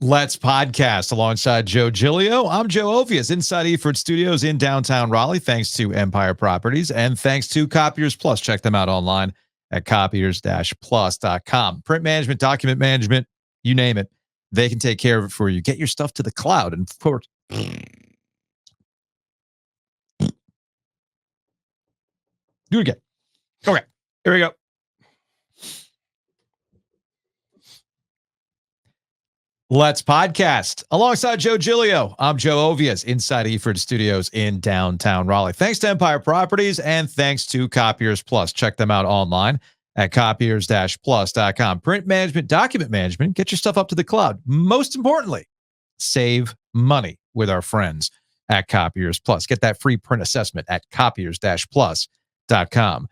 Let's podcast alongside Joe Giglio. I'm Joe Ovies, inside Eford Studios in downtown Raleigh, thanks to Empire Properties and thanks to Copiers Plus. Check them out online at copiers-plus.com. Print management, document management, you name it, they can take care of it for you. Get your stuff to the cloud. And of course, do it again. Okay, here we go. Let's podcast alongside Joe Giglio. I'm Joe Ovies, inside Eford Studios in downtown Raleigh. Thanks to Empire Properties and thanks to Copiers Plus. Check them out online at copiers-plus.com. Print management, document management, get your stuff up to the cloud. Most importantly, save money with our friends at Copiers Plus. Get that free print assessment at copiers-plus.com.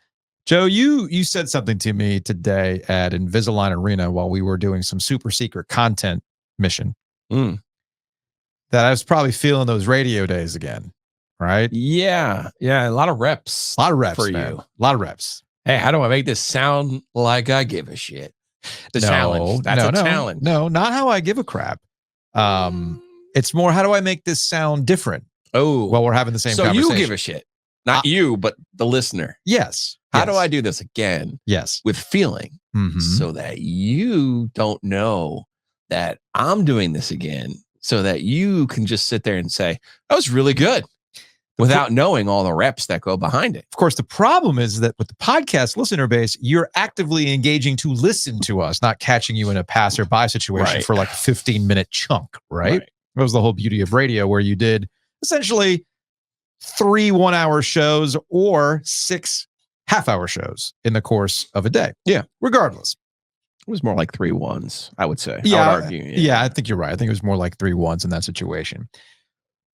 Joe, you said something to me today at Invisalign Arena while we were doing some super secret content mission that I was probably feeling those radio days again, right? Yeah, a lot of reps for man. you. A lot of reps. Hey, how do I make this sound like I give a shit? Challenge. That's a challenge. No, not how I give a crap. It's more, how do I make this sound different? Oh, well, we're having the same conversation. So you give a shit, not you, but the listener. Yes. How do I do this again? Yes, with feeling, so that you don't know that I'm doing this again, so that you can just sit there and say, that was really good, without knowing all the reps that go behind it. Of course, the problem is that with the podcast listener base, you're actively engaging to listen to us, not catching you in a passerby situation for like a 15-minute chunk, right? That was the whole beauty of radio, where you did essentially 3 one-hour shows or 6 half-hour shows in the course of a day. Yeah. Regardless. It was more like 3 ones, I would say. Yeah, I would argue. Yeah, I think you're right. I think it was more like 3 ones in that situation.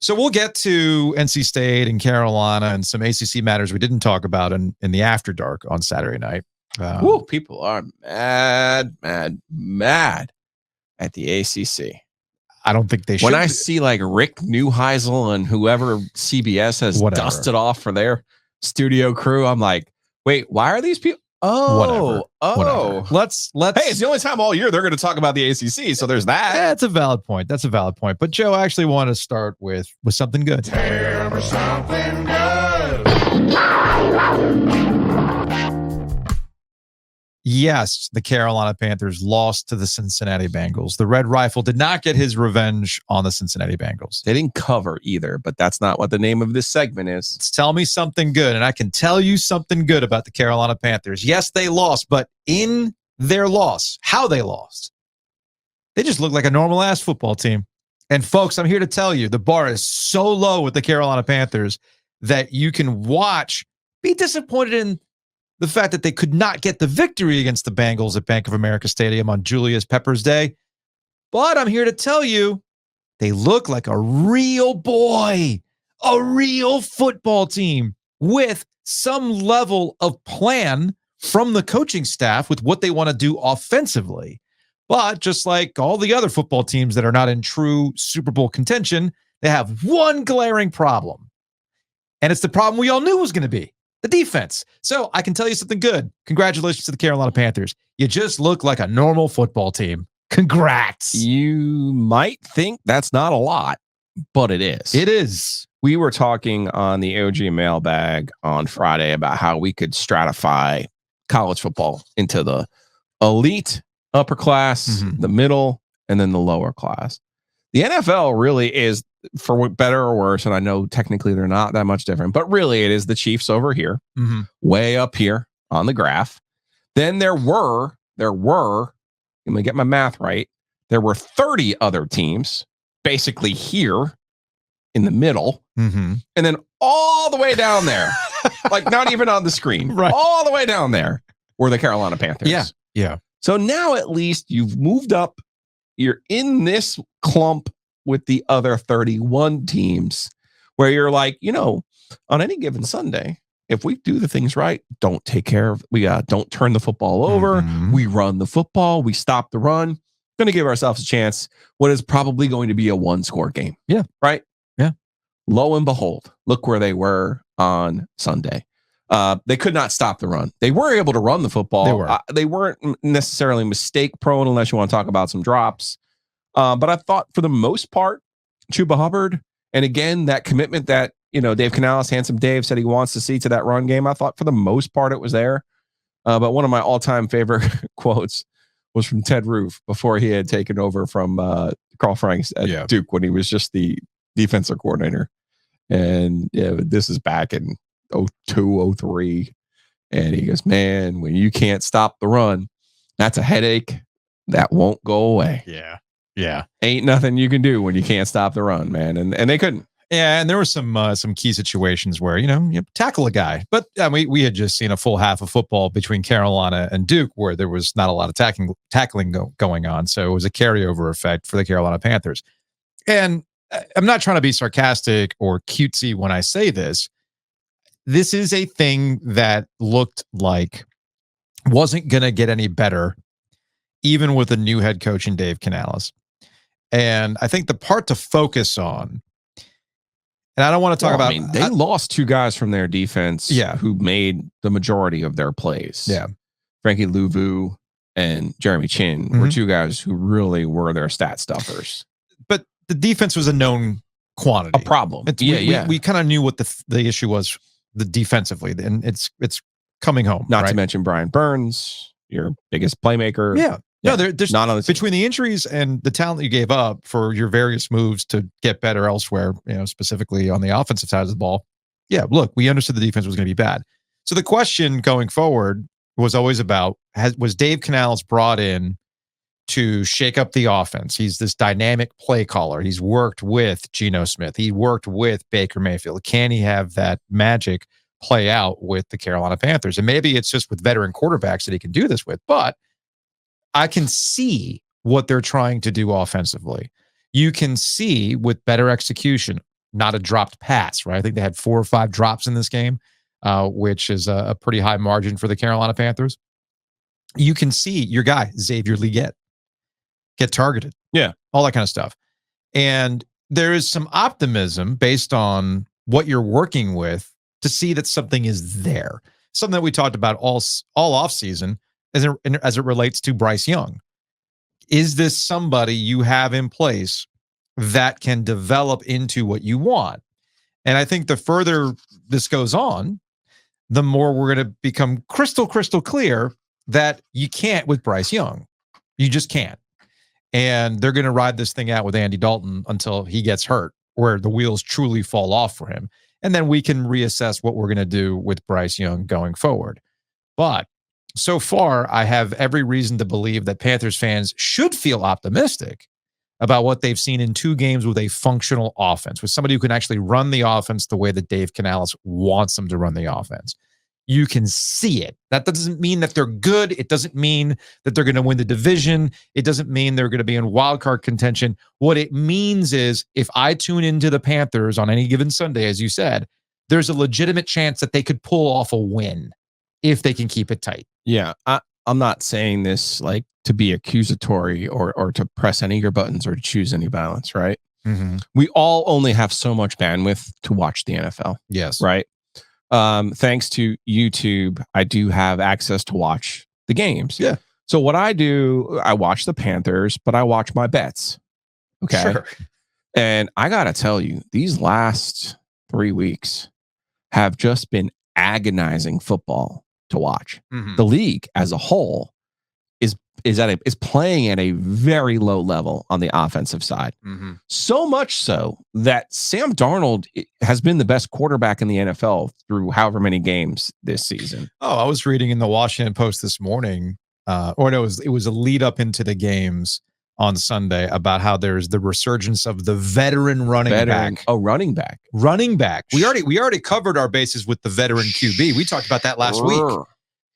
So we'll get to NC State and Carolina and some ACC matters we didn't talk about in the After Dark on Saturday night. People are mad at the ACC. I don't think they should. When I see like Rick Neuheisel and whoever CBS has dusted off for their studio crew, I'm like, wait, why are these people? Whatever. Let's. Hey, it's the only time all year they're going to talk about the ACC, so there's that. That's a valid point. But Joe, I actually want to start with something good. Tell me something good. Yes, the Carolina Panthers lost to the Cincinnati Bengals. The Red Rifle did not get his revenge on the Cincinnati Bengals. They didn't cover either, but that's not what the name of this segment is. Tell me something good, and I can tell you something good about the Carolina Panthers. Yes, they lost, but in their loss, how they lost, they just look like a normal-ass football team. And folks, I'm here to tell you, the bar is so low with the Carolina Panthers that you can watch, be disappointed in the fact that they could not get the victory against the Bengals at Bank of America Stadium on Julius Peppers Day. But I'm here to tell you, they look like a real boy, a real football team with some level of plan from the coaching staff with what they want to do offensively. But just like all the other football teams that are not in true Super Bowl contention, they have one glaring problem. And it's the problem we all knew was going to be. The defense. So I can tell you something good. Congratulations to the Carolina Panthers. You just look like a normal football team. Congrats. You might think that's not a lot, but it is. It is. We were talking on the OG mailbag on Friday about how we could stratify college football into the elite upper class, the middle, and then the lower class. The NFL really is, for better or worse, and I know technically they're not that much different, but really it is the Chiefs over here, way up here on the graph. Then there were, let me get my math right, there were 30 other teams basically here in the middle, and then all the way down there, like not even on the screen, all the way down there were the Carolina Panthers. Yeah. So now at least you've moved up. You're in this clump with the other 31 teams where you're like, on any given Sunday, if we do the things right, don't turn the football over. We run the football. We stop the run. Going to give ourselves a chance. What is probably going to be a 1-score game. Yeah. Right. Yeah. Lo and behold, look where they were on Sunday. They could not stop the run. They were able to run the football. They weren't necessarily mistake prone unless you want to talk about some drops. But I thought for the most part, Chuba Hubbard, and again, that commitment that, Dave Canales, Handsome Dave, said he wants to see to that run game, I thought for the most part it was there. But one of my all-time favorite quotes was from Ted Roof before he had taken over from Carl Franks at Duke when he was just the defensive coordinator. And this is back in 02, 03. And he goes, man, when you can't stop the run, that's a headache that won't go away. Yeah. Ain't nothing you can do when you can't stop the run, man. And they couldn't. Yeah, and there were some key situations where, you tackle a guy. But we had just seen a full half of football between Carolina and Duke where there was not a lot of tackling going on. So it was a carryover effect for the Carolina Panthers. And I'm not trying to be sarcastic or cutesy when I say this. This is a thing that looked like wasn't going to get any better, even with a new head coach in Dave Canales. And I think the part to focus on, and I don't want to talk about... they lost two guys from their defense who made the majority of their plays. Yeah. Frankie Louvu and Jeremy Chin were two guys who really were their stat stuffers. But the defense was a known quantity. A problem. We kind of knew what the issue was defensively, and it's coming home. Not to mention Brian Burns, your biggest playmaker. Yeah. No, there's not on the between the injuries and the talent you gave up for your various moves to get better elsewhere, specifically on the offensive side of the ball. Yeah, look, we understood the defense was going to be bad. So the question going forward was always about, was Dave Canales brought in to shake up the offense? He's this dynamic play caller. He's worked with Geno Smith. He worked with Baker Mayfield. Can he have that magic play out with the Carolina Panthers? And maybe it's just with veteran quarterbacks that he can do this with, but I can see what they're trying to do offensively. You can see with better execution, not a dropped pass, right? I think they had 4 or 5 drops in this game, which is a pretty high margin for the Carolina Panthers. You can see your guy, Xavier Legette, get targeted. Yeah. All that kind of stuff. And there is some optimism based on what you're working with to see that something is there. Something that we talked about all offseason as it relates to Bryce Young. Is this somebody you have in place that can develop into what you want? And I think the further this goes on, the more we're going to become crystal clear that you can't with Bryce Young. You just can't. And they're going to ride this thing out with Andy Dalton until he gets hurt, where the wheels truly fall off for him. And then we can reassess what we're going to do with Bryce Young going forward. But so far, I have every reason to believe that Panthers fans should feel optimistic about what they've seen in 2 games with a functional offense, with somebody who can actually run the offense the way that Dave Canales wants them to run the offense. You can see it. That doesn't mean that they're good. It doesn't mean that they're going to win the division. It doesn't mean they're going to be in wildcard contention. What it means is if I tune into the Panthers on any given Sunday, as you said, there's a legitimate chance that they could pull off a win if they can keep it tight. Yeah, I'm not saying this like to be accusatory or to press any of your buttons or to choose any violence, right? Mm-hmm. We all only have so much bandwidth to watch the NFL. Yes. Right. Thanks to YouTube, I do have access to watch the games. Yeah. So what I do, I watch the Panthers, but I watch my bets. Okay. Sure. And I got to tell you, these last 3 weeks have just been agonizing football to watch. Mm-hmm. The league as a whole is playing at a very low level on the offensive side. Mm-hmm. So much so that Sam Darnold has been the best quarterback in the NFL through however many games this season. Oh, I was reading in the Washington Post this morning, it was a lead up into the games on Sunday about how there's the resurgence of the veteran running back. Oh, running back. We already covered our bases with the veteran QB. We talked about that last week.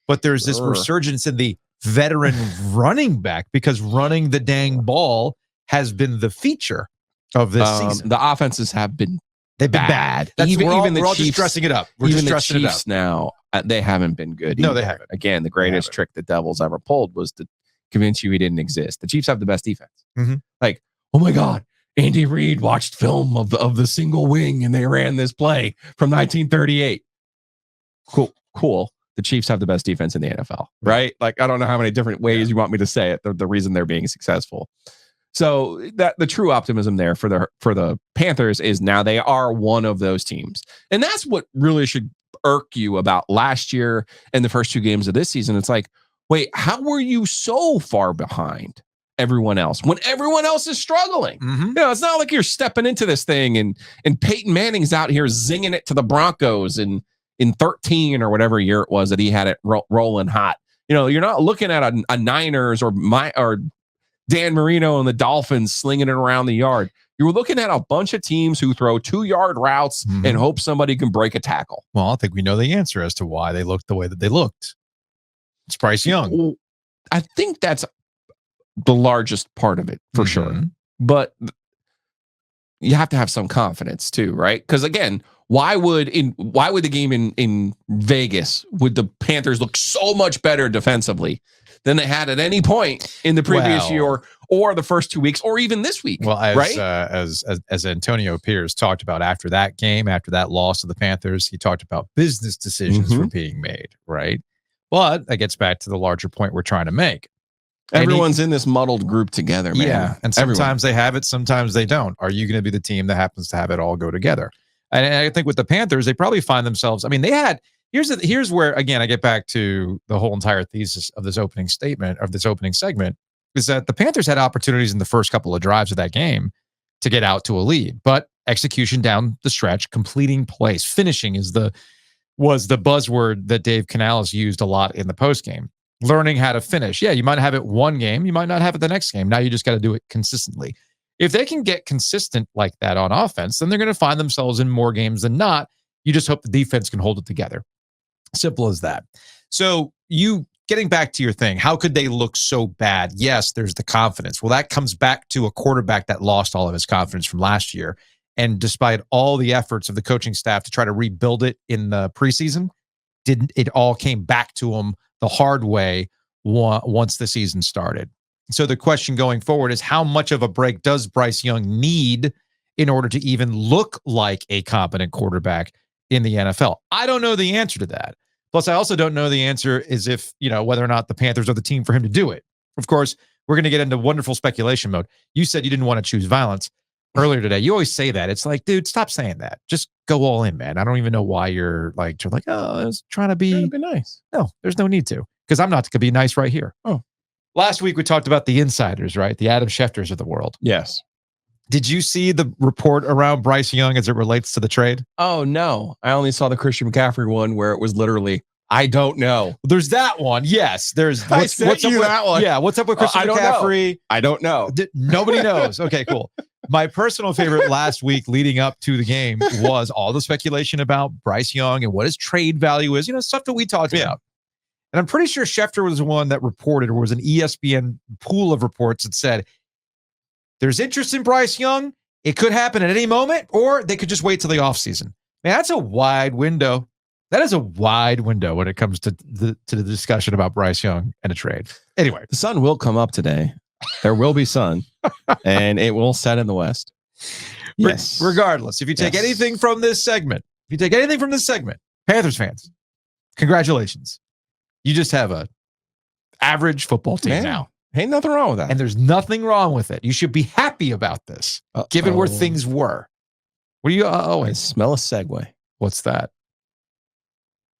But there's this resurgence in the veteran running back because running the dang ball has been the feature of this season. The offenses have been bad. We're all Chiefs, just dressing it up. We're even just dressing the it up. Chiefs now, they haven't been good. No, either. they haven't. Again, the greatest trick the Devils ever pulled was to convince you he didn't exist. The Chiefs have the best defense. Mm-hmm. Like, oh my God, Andy Reid watched film of the single wing and they ran this play from 1938. Cool. The Chiefs have the best defense in the NFL, right? Like, I don't know how many different ways you want me to say it. The reason they're being successful. So that the true optimism there for the Panthers is now they are one of those teams. And that's what really should irk you about last year and the first 2 games of this season. It's like, wait, how were you so far behind everyone else when everyone else is struggling? It's not like you're stepping into this thing and Peyton Manning's out here zinging it to the Broncos in 13 or whatever year it was that he had it rolling hot. You're not looking at a Niners or Dan Marino and the Dolphins slinging it around the yard. You were looking at a bunch of teams who throw 2-yard routes and hope somebody can break a tackle. Well, I think we know the answer as to why they looked the way that they looked. It's Bryce Young. I think that's the largest part of it for sure. But you have to have some confidence too, right? Because again, why would the game in Vegas would the Panthers look so much better defensively than they had at any point in the previous year or the first 2 weeks or even this week? Well, right? As Antonio Pierce talked about after that game, after that loss to the Panthers, he talked about business decisions were being made, right? But that gets back to the larger point we're trying to make. Everyone's in this muddled group together, man. Yeah, and sometimes they have it, sometimes they don't. Are you going to be the team that happens to have it all go together? And I think with the Panthers, they probably find themselves. I mean, they had. Here's where again I get back to the whole entire thesis of this opening statement of this opening segment is that the Panthers had opportunities in the first couple of drives of that game to get out to a lead, but execution down the stretch, completing plays, finishing was the buzzword that Dave Canales used a lot in the postgame. Learning how to finish. Yeah, you might have it one game, you might not have it the next game. Now you just got to do it consistently. If they can get consistent like that on offense, then they're going to find themselves in more games than not. You just hope the defense can hold it together. Simple as that. So you getting back to your thing, how could they look so bad? Yes, there's the confidence. Well, that comes back to a quarterback that lost all of his confidence from last year. And despite all the efforts of the coaching staff to try to rebuild it in the preseason, it all came back to him the hard way once the season started. So the question going forward is how much of a break does Bryce Young need in order to even look like a competent quarterback in the NFL? I don't know the answer to that. Plus, I also don't know the answer is if, whether or not the Panthers are the team for him to do it. Of course, we're going to get into wonderful speculation mode. You said you didn't want to choose violence earlier today. You always say that. It's like, dude, stop saying that. Just go all in, man. I don't even know why you're like, oh, I was trying to be nice. No, there's no need to, because I'm not going to be nice right here. Oh, last week we talked about the insiders, right? The Adam Schefters of the world. Yes. Did you see the report around Bryce Young as it relates to the trade? Oh, no. I only saw the Christian McCaffrey one where it was literally, I don't know. There's that one. Yes. There's what's up with that one. Yeah. What's up with Christian McCaffrey? I don't know. Nobody knows. Okay, cool. My personal favorite last week leading up to the game was all the speculation about Bryce Young and what his trade value is, stuff that we talked about. And I'm pretty sure Schefter was the one that reported, or was an ESPN pool of reports that said, there's interest in Bryce Young. It could happen at any moment, or they could just wait till the offseason. Man, that's a wide window. That is a wide window when it comes to the discussion about Bryce Young and a trade. Anyway, the sun will come up today. There will be sun, and it will set in the west. Yes. Regardless, if you take anything from this segment, Panthers fans, congratulations. You just have a average football team now. Ain't nothing wrong with that. And there's nothing wrong with it. You should be happy about this, given where things were. What do you? I smell a segue. What's that?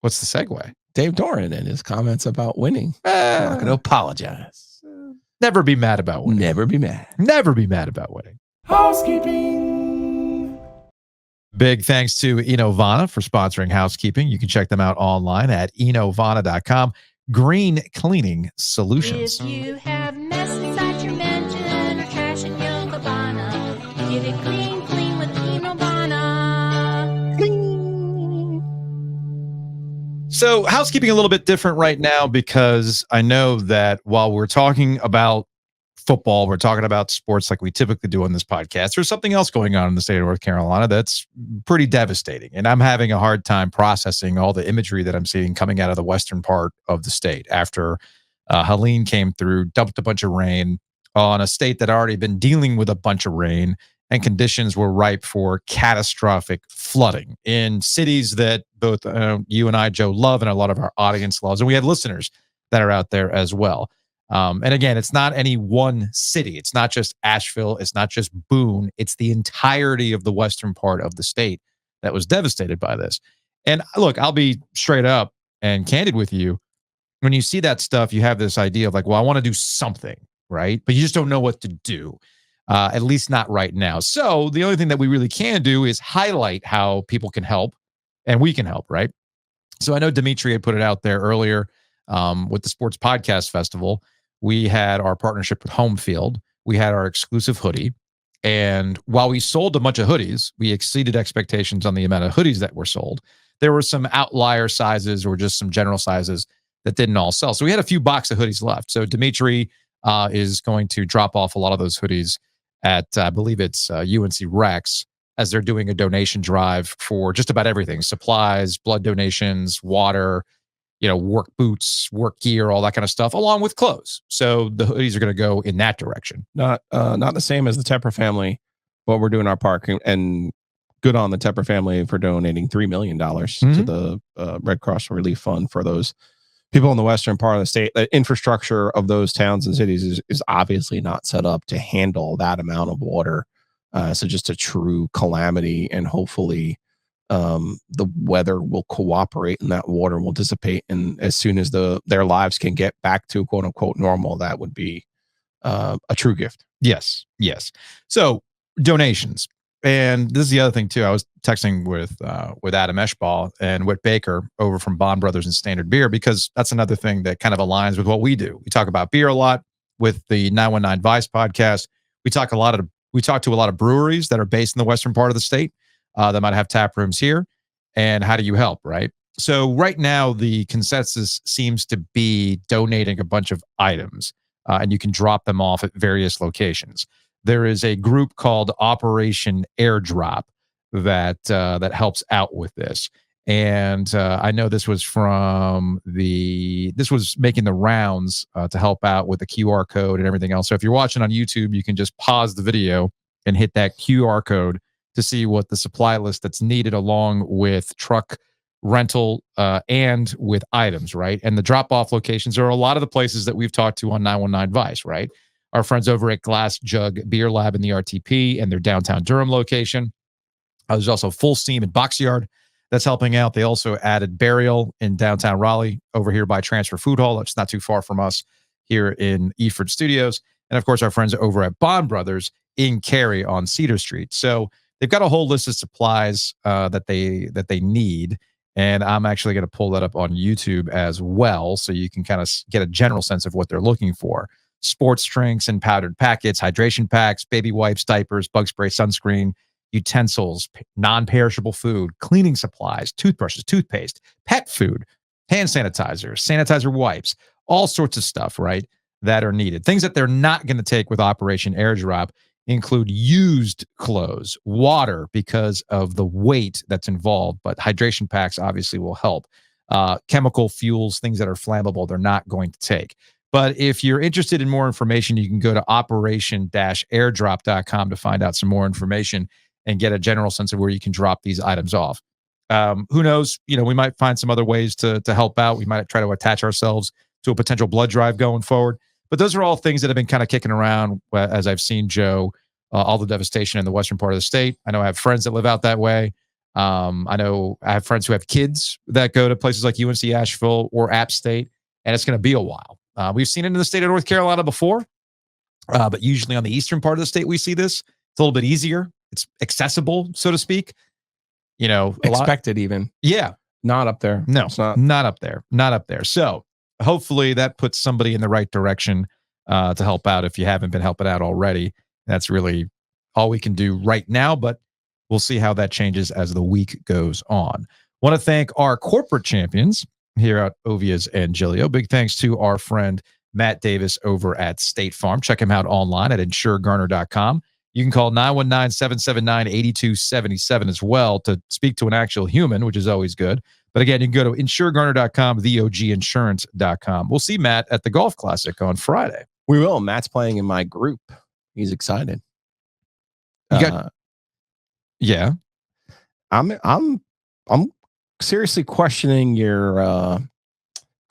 What's the segue? Dave Doeren and his comments about winning. I'm not going to apologize. Never be mad about winning. Never be mad. Never be mad about winning. Housekeeping. Big thanks to Enovana for sponsoring Housekeeping. You can check them out online at enovana.com. Green Cleaning Solutions. If you have mess inside your mansion or trash in your cabana, get it clean with Enovana. Clean. So housekeeping a little bit different right now, because I know that while we're talking about football, we're talking about sports like we typically do on this podcast, there's something else going on in the state of North Carolina that's pretty devastating. And I'm having a hard time processing all the imagery that I'm seeing coming out of the western part of the state after Helene came through, dumped a bunch of rain on a state that had already been dealing with a bunch of rain, and conditions were ripe for catastrophic flooding in cities that both you and I, Joe, love, and a lot of our audience loves. And we have listeners that are out there as well. And again, it's not any one city. It's not just Asheville. It's not just Boone. It's the entirety of the western part of the state that was devastated by this. And look, I'll be straight up and candid with you. When you see that stuff, you have this idea of like, well, I want to do something, right? But you just don't know what to do, at least not right now. So the only thing that we really can do is highlight how people can help and we can help, right? So I know Dimitri had put it out there earlier with the Sports Podcast Festival. We had our partnership with Home Field. We had our exclusive hoodie. And while we sold a bunch of hoodies, we exceeded expectations on the amount of hoodies that were sold. There were some outlier sizes or just some general sizes that didn't all sell. So we had a few boxes of hoodies left. So Dimitri is going to drop off a lot of those hoodies at, I believe it's UNC Rex, as they're doing a donation drive for just about everything: supplies, blood donations, water, work boots, work gear, all that kind of stuff, along with clothes. So the hoodies are going to go in that direction. Not the same as the Tepper family, but we're doing our part, and good on the Tepper family for donating $3 million to the Red Cross Relief Fund for those people in the western part of the state. The infrastructure of those towns and cities is obviously not set up to handle that amount of water. So just a true calamity, and hopefully the weather will cooperate and that water will dissipate. And as soon as their lives can get back to quote unquote normal, that would be a true gift. Yes. So donations. And this is the other thing too. I was texting with Adam Eschball and Whit Baker over from Bond Brothers and Standard Beer, because that's another thing that kind of aligns with what we do. We talk about beer a lot with the 919 Vice podcast. We talk to a lot of breweries that are based in the western part of the state that might have tap rooms here. And how do you help, right? So right now the consensus seems to be donating a bunch of items, and you can drop them off at various locations. There is a group called Operation Airdrop that helps out with this. And I know this was making the rounds to help out with the QR code and everything else. So if you're watching on YouTube, you can just pause the video and hit that QR code to see what the supply list that's needed, along with truck rental and with items, right? And the drop-off locations are a lot of the places that we've talked to on 919 Vice, right? Our friends over at Glass Jug Beer Lab in the RTP and their downtown Durham location. There's also Full Steam and Boxyard that's helping out. They also added Burial in downtown Raleigh over here by Transfer Food Hall. It's not too far from us here in Eford Studios. And of course, our friends over at Bond Brothers in Cary on Cedar Street. So they've got a whole list of supplies that they need. And I'm actually going to pull that up on YouTube as well, so you can kind of get a general sense of what they're looking for. Sports drinks and powdered packets, hydration packs, baby wipes, diapers, bug spray, sunscreen, utensils, non-perishable food, cleaning supplies, toothbrushes, toothpaste, pet food, hand sanitizer, sanitizer wipes, all sorts of stuff, right, that are needed. Things that they're not going to take with Operation Airdrop include used clothes, water because of the weight that's involved, but hydration packs obviously will help. Chemical fuels, things that are flammable, they're not going to take. But if you're interested in more information, you can go to operation-airdrop.com to find out some more information and get a general sense of where you can drop these items off. Who knows? We might find some other ways to help out. We might try to attach ourselves to a potential blood drive going forward. But those are all things that have been kind of kicking around as I've seen, Joe, all the devastation in the western part of the state. I know I have friends that live out that way. I know I have friends who have kids that go to places like UNC Asheville or App State, and it's going to be a while. We've seen it in the state of North Carolina before, but usually on the eastern part of the state, we see this. It's a little bit easier. It's accessible, so to speak. Expected even. Yeah. Not up there. No, it's not up there. Not up there. So hopefully that puts somebody in the right direction to help out if you haven't been helping out already. That's really all we can do right now, but we'll see how that changes as the week goes on. Want to thank our corporate champions here at Ovies and Giglio. Big thanks to our friend Matt Davis over at State Farm. Check him out online at insuregarner.com. You can call 919-779-8277 as well to speak to an actual human, which is always good. But again, you can go to insuregarner.com, theoginsurance.com. We'll see Matt at the Golf Classic on Friday. We will. Matt's playing in my group. He's excited. Yeah. I'm seriously questioning your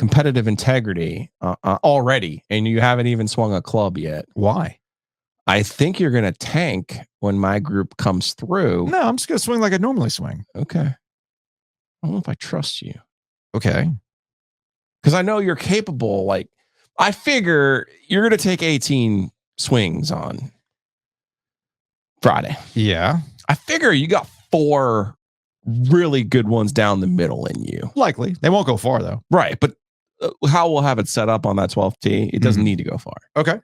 competitive integrity already, and you haven't even swung a club yet. Why? I think you're going to tank when my group comes through. No, I'm just going to swing like I normally swing. Okay. I don't know if I trust you. Okay. Because I know you're capable. Like, I figure you're going to take 18 swings on Friday. Yeah. I figure you got 4 really good ones down the middle in you. Likely. They won't go far, though. Right. But how we'll have it set up on that 12th tee, it doesn't need to go far. Okay.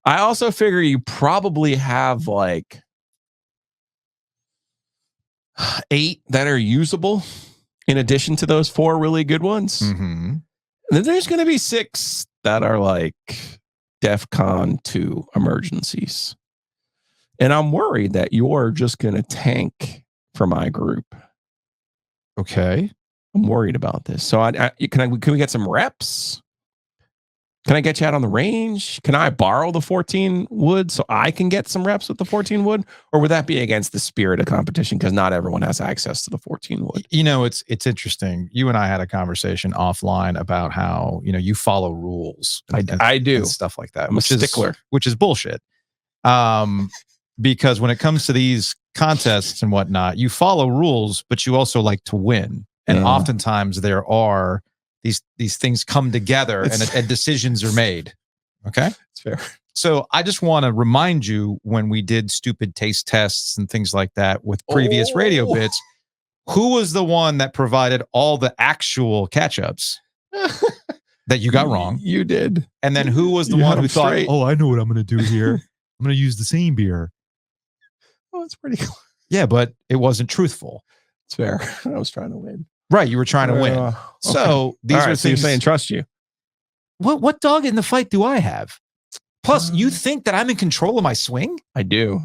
I also figure you probably have like 8 that are usable in addition to those 4 really good ones. Mm-hmm. Then there's going to be 6 that are like DEFCON 2 emergencies. And I'm worried that you're just going to tank for my group. Okay. I'm worried about this. So can we get some reps? Can I get you out on the range? Can I borrow the 14 wood so I can get some reps with the 14 wood? Or would that be against the spirit of competition because not everyone has access to the 14 wood? You know, it's interesting. You and I had a conversation offline about how, you follow rules. I do. And stuff like that. I'm a stickler. Which is bullshit. Because when it comes to these contests and whatnot, you follow rules, but you also like to win. And oftentimes there are these things come together and decisions are made. Okay. It's fair. So I just want to remind you when we did stupid taste tests and things like that with previous radio bits, who was the one that provided all the actual catch-ups that you got wrong? You did. And then who was the one who thought, oh, I know what I'm going to do here. I'm going to use the same beer. Oh, it's pretty cool. Yeah, but it wasn't truthful. It's fair. I was trying to win. Right, you were trying to win. Okay. So these are things. So you're saying trust you. What dog in the fight do I have? Plus, you think that I'm in control of my swing? I do.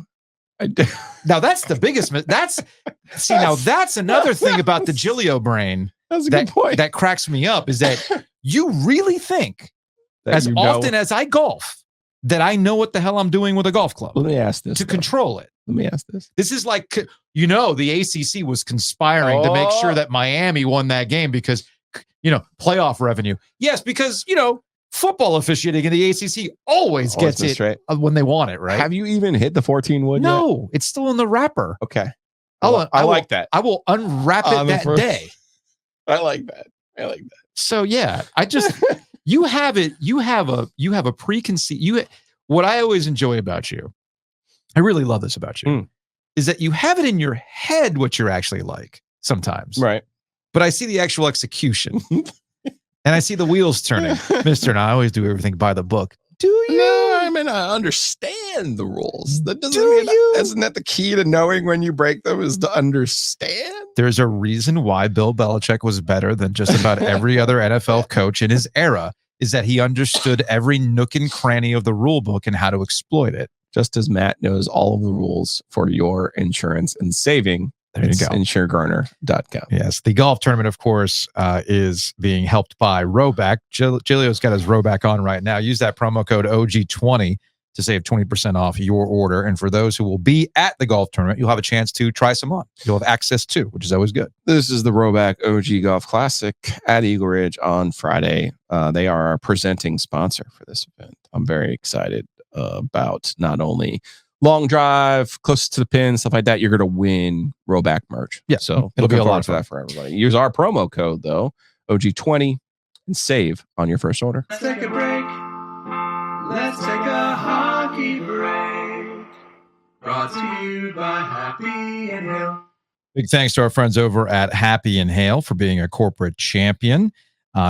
Now that's the biggest. That's another thing about the Giglio brain. That's a good point. That cracks me up is that you really think as often as I golf that I know what the hell I'm doing with a golf club. Let me ask this to control it. Let me ask this. This is like, the ACC was conspiring to make sure that Miami won that game because, playoff revenue. Yes, because, football officiating in the ACC always gets it straight. When they want it, right? Have you even hit the 14 wood No, it's still in the wrapper. Okay. I like that. I will unwrap it that day. I like that. So yeah, you have a preconceived, what I always enjoy about you, I really love this about you, is that you have it in your head what you're actually like sometimes. Right. But I see the actual execution and I see the wheels turning. Mister, and I always do everything by the book. Do you? No, I mean, I understand the rules. That doesn't mean isn't that the key to knowing when you break them is to understand? There's a reason why Bill Belichick was better than just about every other NFL coach in his era, is that he understood every nook and cranny of the rule book and how to exploit it. Just as Matt knows all of the rules for your insurance and saving. There you go. InsureGarner.com. Yes. The golf tournament, of course, is being helped by Rowback. Giglio's got his Rowback on right now. Use that promo code OG20 to save 20% off your order. And for those who will be at the golf tournament, you'll have a chance to try some on. You'll have access to, which is always good. This is the Rowback OG Golf Classic at Eagle Ridge on Friday. They are our presenting sponsor for this event. I'm very excited about not only long drive, close to the pin, stuff like that. You're going to win Rowback merch. Yeah. So it'll be a lot for that for everybody. Use our promo code, though, OG20, and save on your first order. Let's take a break. Let's take a hockey break. Brought to you by Happy and Hill. Big thanks to our friends over at Happy and Hale for being a corporate champion.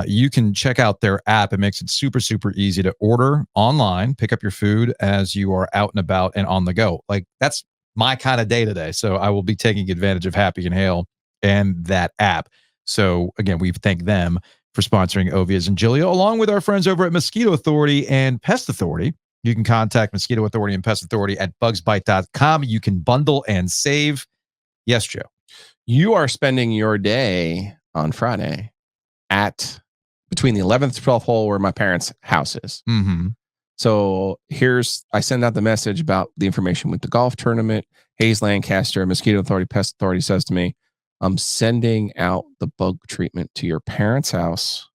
You can check out their app. It makes it super, super easy to order online, pick up your food as you are out and about and on the go. Like, that's my kind of day today. So I will be taking advantage of Happy and Hale and that app. So again, we thank them for sponsoring Ovies and Giglio, along with our friends over at Mosquito Authority and Pest Authority. You can contact Mosquito Authority and Pest Authority at bugsbite.com. You can bundle and save. Yes, Joe. You are spending your day on Friday at between the 11th and 12th hole where my parents' house is. Mm-hmm. So I send out the message about the information with the golf tournament. Hayes Lancaster, Mosquito Authority, Pest Authority says to me, I'm sending out the bug treatment to your parents' house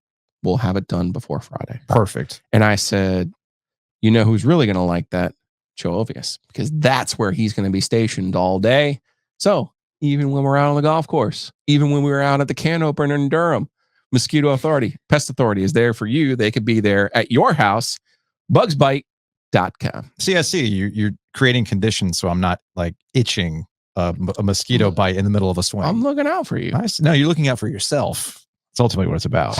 we'll have it done before Friday. Perfect. And I said, you know who's really going to like that? Joe Ovies, because that's where he's going to be stationed all day. So even when we're out on the golf course, even when we were out at the can opener in Durham, Mosquito Authority, Pest Authority is there for you. They could be there at your house. Bugsbite.com. See, I see you're creating conditions so I'm not like itching a mosquito bite in the middle of a swing. I'm looking out for you. Nice. No, you're looking out for yourself. That's ultimately what it's about.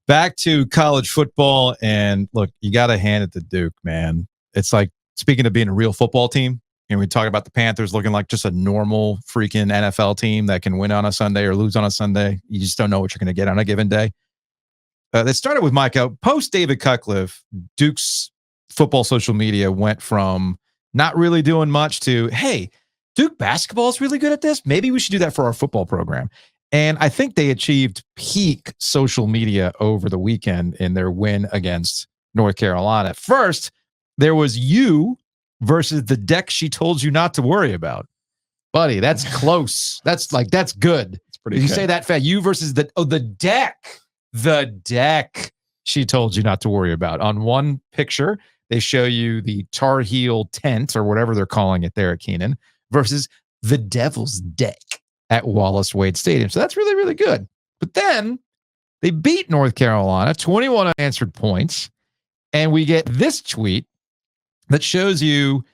Back to college football, and look, you got to hand it to Duke, man. It's like, speaking of being a real football team, and we talk about the Panthers looking like just a normal freaking NFL team that can win on a Sunday or lose on a Sunday. You just don't know what you're going to get on a given day. They started with Mike out. Post David Cutcliffe, Duke's football social media went from not really doing much to, hey, Duke basketball is really good at this. Maybe we should do that for our football program. And I think they achieved peak social media over the weekend in their win against North Carolina. First, there was you versus the deck she told you not to worry about. Buddy, that's close. That's good. It's pretty Did you good. say that fast? You versus the deck. The deck she told you not to worry about. On one picture, they show you the Tar Heel tent or whatever they're calling it there at Keenan versus the Devil's deck at Wallace Wade Stadium. So that's really, really good. But then they beat North Carolina, 21 unanswered points. And we get this tweet that shows you,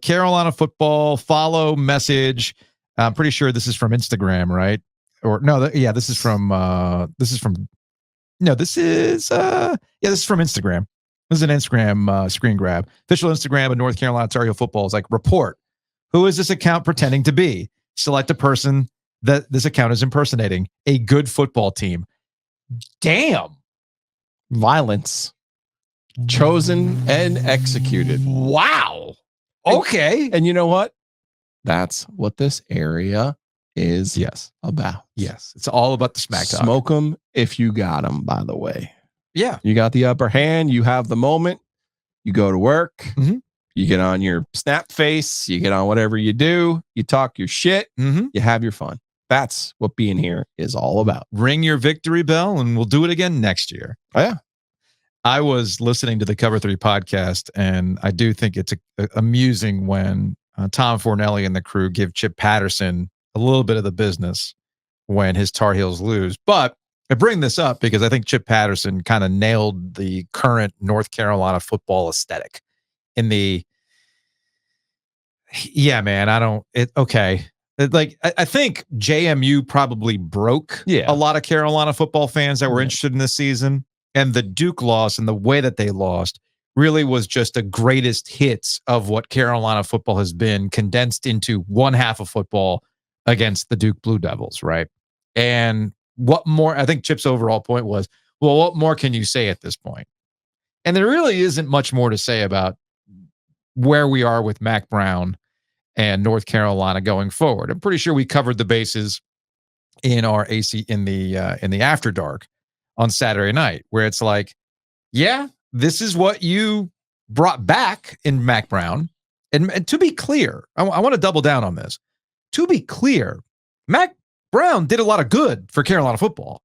Carolina football, follow message. I'm pretty sure this is from Instagram, right? Or no, this is from Instagram. This is an Instagram screen grab. Official Instagram of North Carolina Tar Heel football is like, report. Who is this account pretending to be? Select a person that this account is impersonating. A good football team. Damn. Violence. Chosen and executed. Wow. Okay. And you know what? That's what this area is about. Yes. It's all about the smack talk. Smoke them if you got them, by the way. Yeah. You got the upper hand. You have the moment. You go to work. Mm-hmm. You get on your snap face. You get on whatever you do. You talk your shit. Mm-hmm. You have your fun. That's what being here is all about. Ring your victory bell and we'll do it again next year. Oh, yeah. I was listening to the Cover 3 podcast, and I do think it's amusing when Tom Fornelli and the crew give Chip Patterson a little bit of the business when his Tar Heels lose. But I bring this up because I think Chip Patterson kind of nailed the current North Carolina football aesthetic in the, I think JMU probably broke a lot of Carolina football fans that were interested in this season. And the Duke loss and the way that they lost really was just the greatest hits of what Carolina football has been condensed into one half of football against the Duke Blue Devils, right? And what more, I think Chip's overall point was, well, what more can you say at this point? And there really isn't much more to say about where we are with Mac Brown and North Carolina going forward. I'm pretty sure we covered the bases in our AC in the After Dark on Saturday night, where it's like, yeah, this is what you brought back in Mac Brown. And to be clear, I want to double down on this. To be clear, Mac Brown did a lot of good for Carolina football.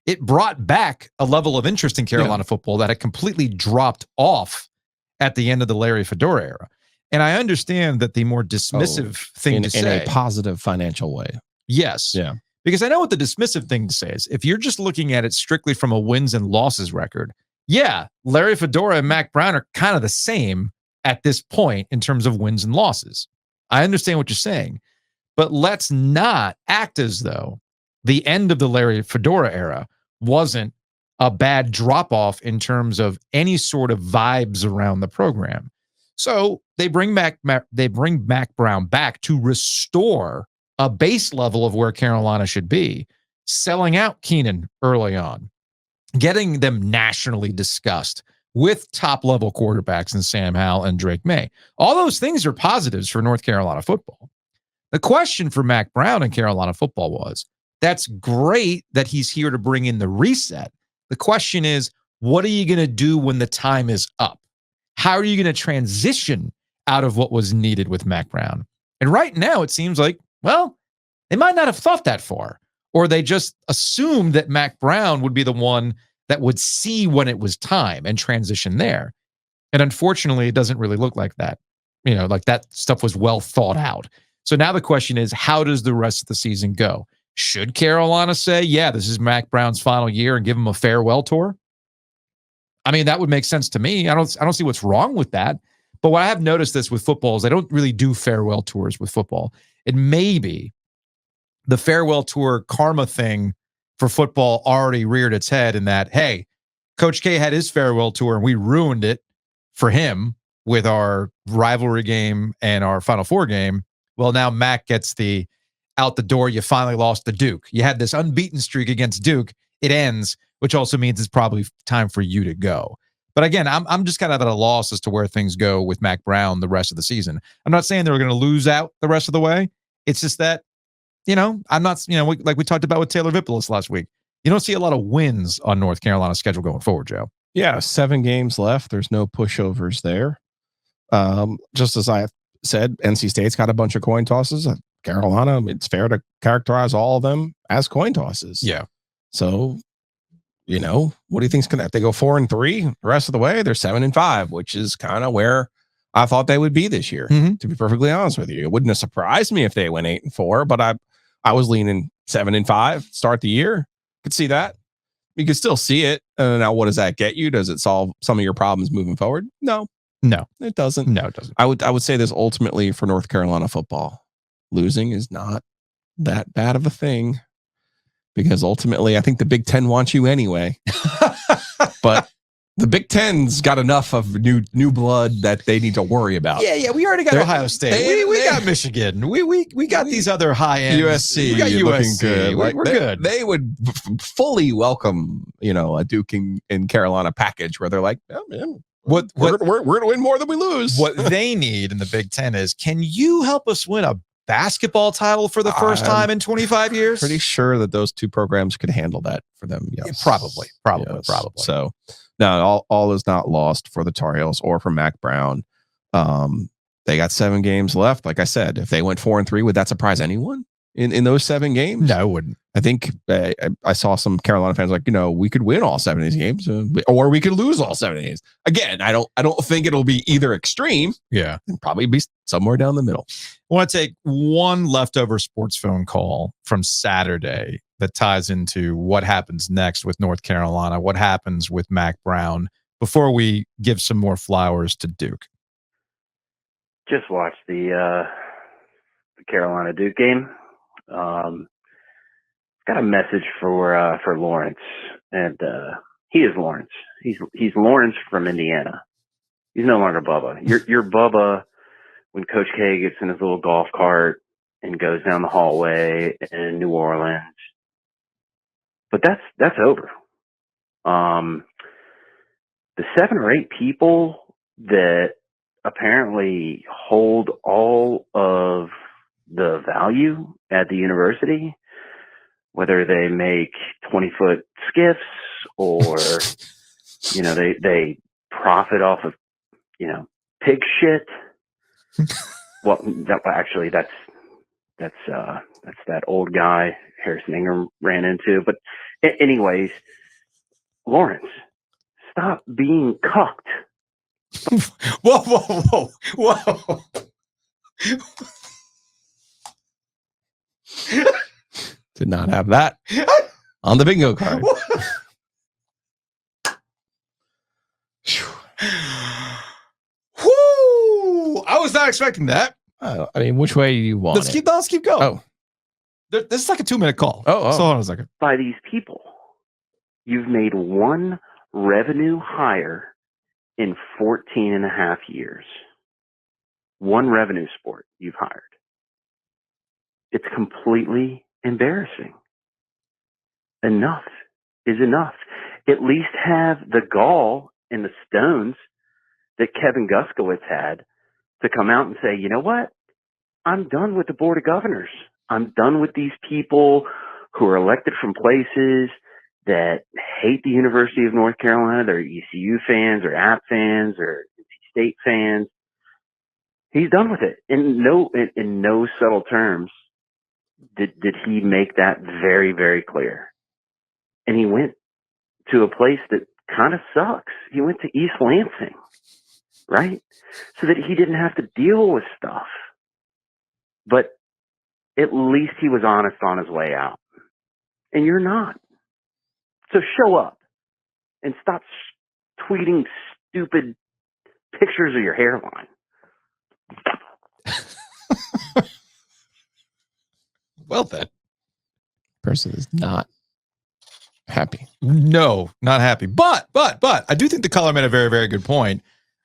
It brought back a level of interest in Carolina football that had completely dropped off at the end of the Larry Fedora era. And I understand that the more dismissive thing to say, in a positive financial way. Yes. Yeah. Because I know what the dismissive thing to say is. If you're just looking at it strictly from a wins and losses record, yeah, Larry Fedora and Mac Brown are kind of the same at this point in terms of wins and losses. I understand what you're saying, but let's not act as though the end of the Larry Fedora era wasn't a bad drop-off in terms of any sort of vibes around the program. So they bring Mac Brown back to restore a base level of where Carolina should be, selling out Keenan early on, getting them nationally discussed with top-level quarterbacks in Sam Howell and Drake May. All those things are positives for North Carolina football. The question for Mac Brown and Carolina football was, that's great that he's here to bring in the reset. The question is, what are you going to do when the time is up? How are you going to transition out of what was needed with Mac Brown? And right now it seems like, well, they might not have thought that far, or they just assumed that Mac Brown would be the one that would see when it was time and transition there. And unfortunately, it doesn't really look like that. Like that stuff was well thought out. So now the question is, how does the rest of the season go? Should Carolina say, yeah, this is Mac Brown's final year and give him a farewell tour? I mean, that would make sense to me. I don't see what's wrong with that. But what I have noticed this with football is they don't really do farewell tours with football. It may be the farewell tour karma thing for football already reared its head in that, hey, Coach K had his farewell tour and we ruined it for him with our rivalry game and our Final Four game. Well, now Mac gets the out the door. You finally lost to Duke. You had this unbeaten streak against Duke. It ends, which also means it's probably time for you to go. But again, I'm just kind of at a loss as to where things go with Mac Brown the rest of the season. I'm not saying they're going to lose out the rest of the way. It's just that, I'm not, like we talked about with Taylor Vippolis last week. You don't see a lot of wins on North Carolina's schedule going forward, Joe. Yeah, 7 games left. There's no pushovers there. Just as I said, NC State's got a bunch of coin tosses. Carolina, it's fair to characterize all of them as coin tosses. Yeah. So, what do you think's going to have? They go 4-3 the rest of the way. They're 7-5, which is kind of where I thought they would be this year. Mm-hmm. To be perfectly honest with you, it wouldn't have surprised me if they went 8-4, but I was leaning 7-5 start the year. Could see that. You can still see it. Now, what does that get you? Does it solve some of your problems moving forward? No, it doesn't. No, it doesn't. I would say this ultimately for North Carolina football. Losing is not that bad of a thing because ultimately I think the Big Ten wants you anyway. But the Big Ten's got enough of new blood that they need to worry about. Yeah, we already got Ohio State. We got Michigan. We got these other high end. USC. We got USC. Looking good. We're good. They would fully welcome, a Duke and Carolina package where they're like, oh, man, we're going to win more than we lose. What they need in the Big Ten is, can you help us win a basketball title for the first time in 25 years? Pretty sure that those two programs could handle that for them. Yes. Probably. So, no, all is not lost for the Tar Heels or for Mac Brown. They got 7 games left. Like I said, if they went 4-3, would that surprise anyone in those 7 games? No, it wouldn't. I think I saw some Carolina fans like, we could win all 7 of these games, or we could lose all 7 of these. Again, I don't think it'll be either extreme. Yeah, it'll probably be somewhere down the middle. I want to take one leftover sports phone call from Saturday that ties into what happens next with North Carolina, what happens with Mac Brown, before we give some more flowers to Duke. Just watched the Carolina Duke game. Got a message for Lawrence, and he is Lawrence. He's Lawrence from Indiana. He's no longer Bubba. You're Bubba when Coach K gets in his little golf cart and goes down the hallway in New Orleans. But that's over. The 7 or 8 people that apparently hold all of the value at the university, whether they make 20-foot skiffs or, they profit off of, pig shit. Well, that's that old guy Harrison Ingram ran into. But anyways, Lawrence, stop being cucked. Whoa. Did not have that on the bingo card. Whoo! I was not expecting that. I mean, which way do you want Let's keep going. Oh. This is like a 2-minute call. Oh. So hold on a second. By these people, you've made one revenue hire in 14 and a half years. One revenue sport you've hired. It's completely embarrassing. Enough is enough. At least have the gall and the stones that Kevin Guskowitz had to come out and say, you know what? I'm done with the Board of Governors. I'm done with these people who are elected from places that hate the University of North Carolina. They're ECU fans or App fans or NC State fans. He's done with it. In no subtle terms did he make that very, very clear. And he went to a place that kind of sucks. He went to East Lansing, right? So that he didn't have to deal with stuff. But at least he was honest on his way out. And you're not. So show up and stop tweeting stupid pictures of your hairline. Well, then. Person is not happy. No, not happy. But I do think the caller made a very, very good point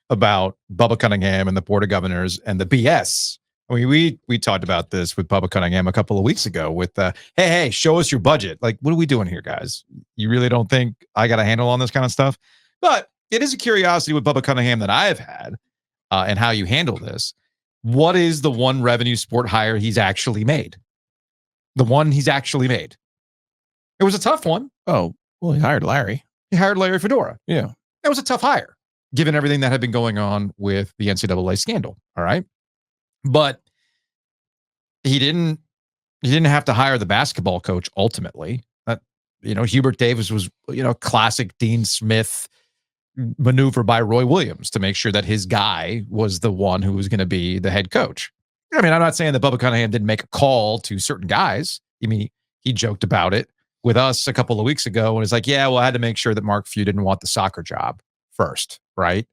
about Bubba Cunningham and the Board of Governors and the BS. I mean, we talked about this with Bubba Cunningham a couple of weeks ago with, hey, show us your budget. Like, what are we doing here, guys? You really don't think I got a handle on this kind of stuff? But it is a curiosity with Bubba Cunningham that I have had and how you handle this. What is the one revenue sport hire he's actually made? The one he's actually made. It was a tough one. Oh, well, he hired Larry. He hired Larry Fedora. Yeah. That was a tough hire, given everything that had been going on with the NCAA scandal. All right. But he didn't have to hire the basketball coach ultimately. Hubert Davis was, classic Dean Smith maneuver by Roy Williams to make sure that his guy was the one who was going to be the head coach. I mean, I'm not saying that Bubba Cunningham didn't make a call to certain guys. I mean, he joked about it with us a couple of weeks ago and it's like, yeah, well, I had to make sure that Mark Few didn't want the soccer job first, right?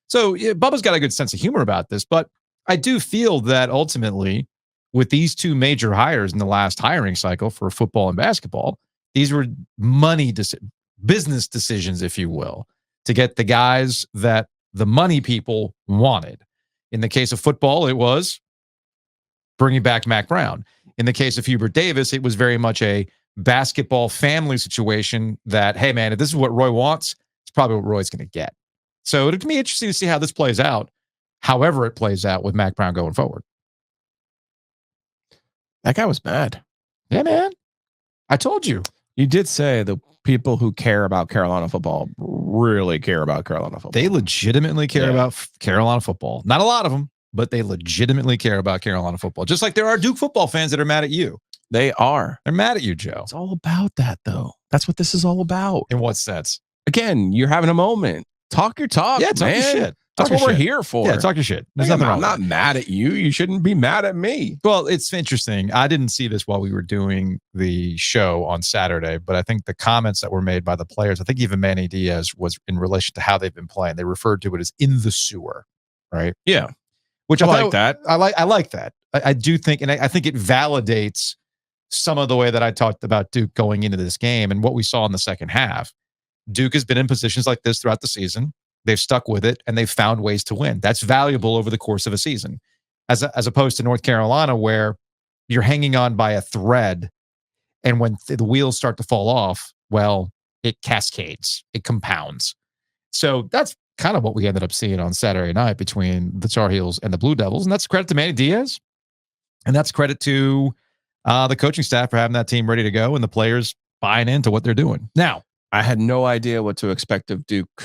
So Bubba's got a good sense of humor about this, but I do feel that ultimately with these two major hires in the last hiring cycle for football and basketball, these were business decisions, if you will, to get the guys that the money people wanted. In the case of football, it was bringing back Mac Brown. In the case of Hubert Davis, it was very much a basketball family situation that, hey, man, if this is what Roy wants, it's probably what Roy's going to get. So it'll be interesting to see how this plays out, however it plays out with Mac Brown going forward. That guy was mad. Yeah, man. I told you. You did say the people who care about Carolina football really care about Carolina football. They legitimately care about Carolina football. Not a lot of them, but they legitimately care about Carolina football. Just like there are Duke football fans that are mad at you. They are. They're mad at you, Joe. It's all about that, though. That's what this is all about. In what sense? Again, you're having a moment. Talk your talk, yeah, talk man. Your shit. That's what we're here for. Yeah, talk your shit. There's nothing wrong. I'm not mad at you. You shouldn't be mad at me. Well, it's interesting. I didn't see this while we were doing the show on Saturday, but I think the comments that were made by the players, I think even Manny Diaz was in relation to how they've been playing. They referred to it as in the sewer, right? Yeah. Which I like that. I like that. I do think, and I think it validates some of the way that I talked about Duke going into this game and what we saw in the second half. Duke has been in positions like this throughout the season. They've stuck with it and they've found ways to win. That's valuable over the course of a season, as opposed to North Carolina, where you're hanging on by a thread. And when the wheels start to fall off, well, it cascades, it compounds. So that's kind of what we ended up seeing on Saturday night between the Tar Heels and the Blue Devils. And that's credit to Manny Diaz. And that's credit to the coaching staff for having that team ready to go and the players buying into what they're doing. Now, I had no idea what to expect of Duke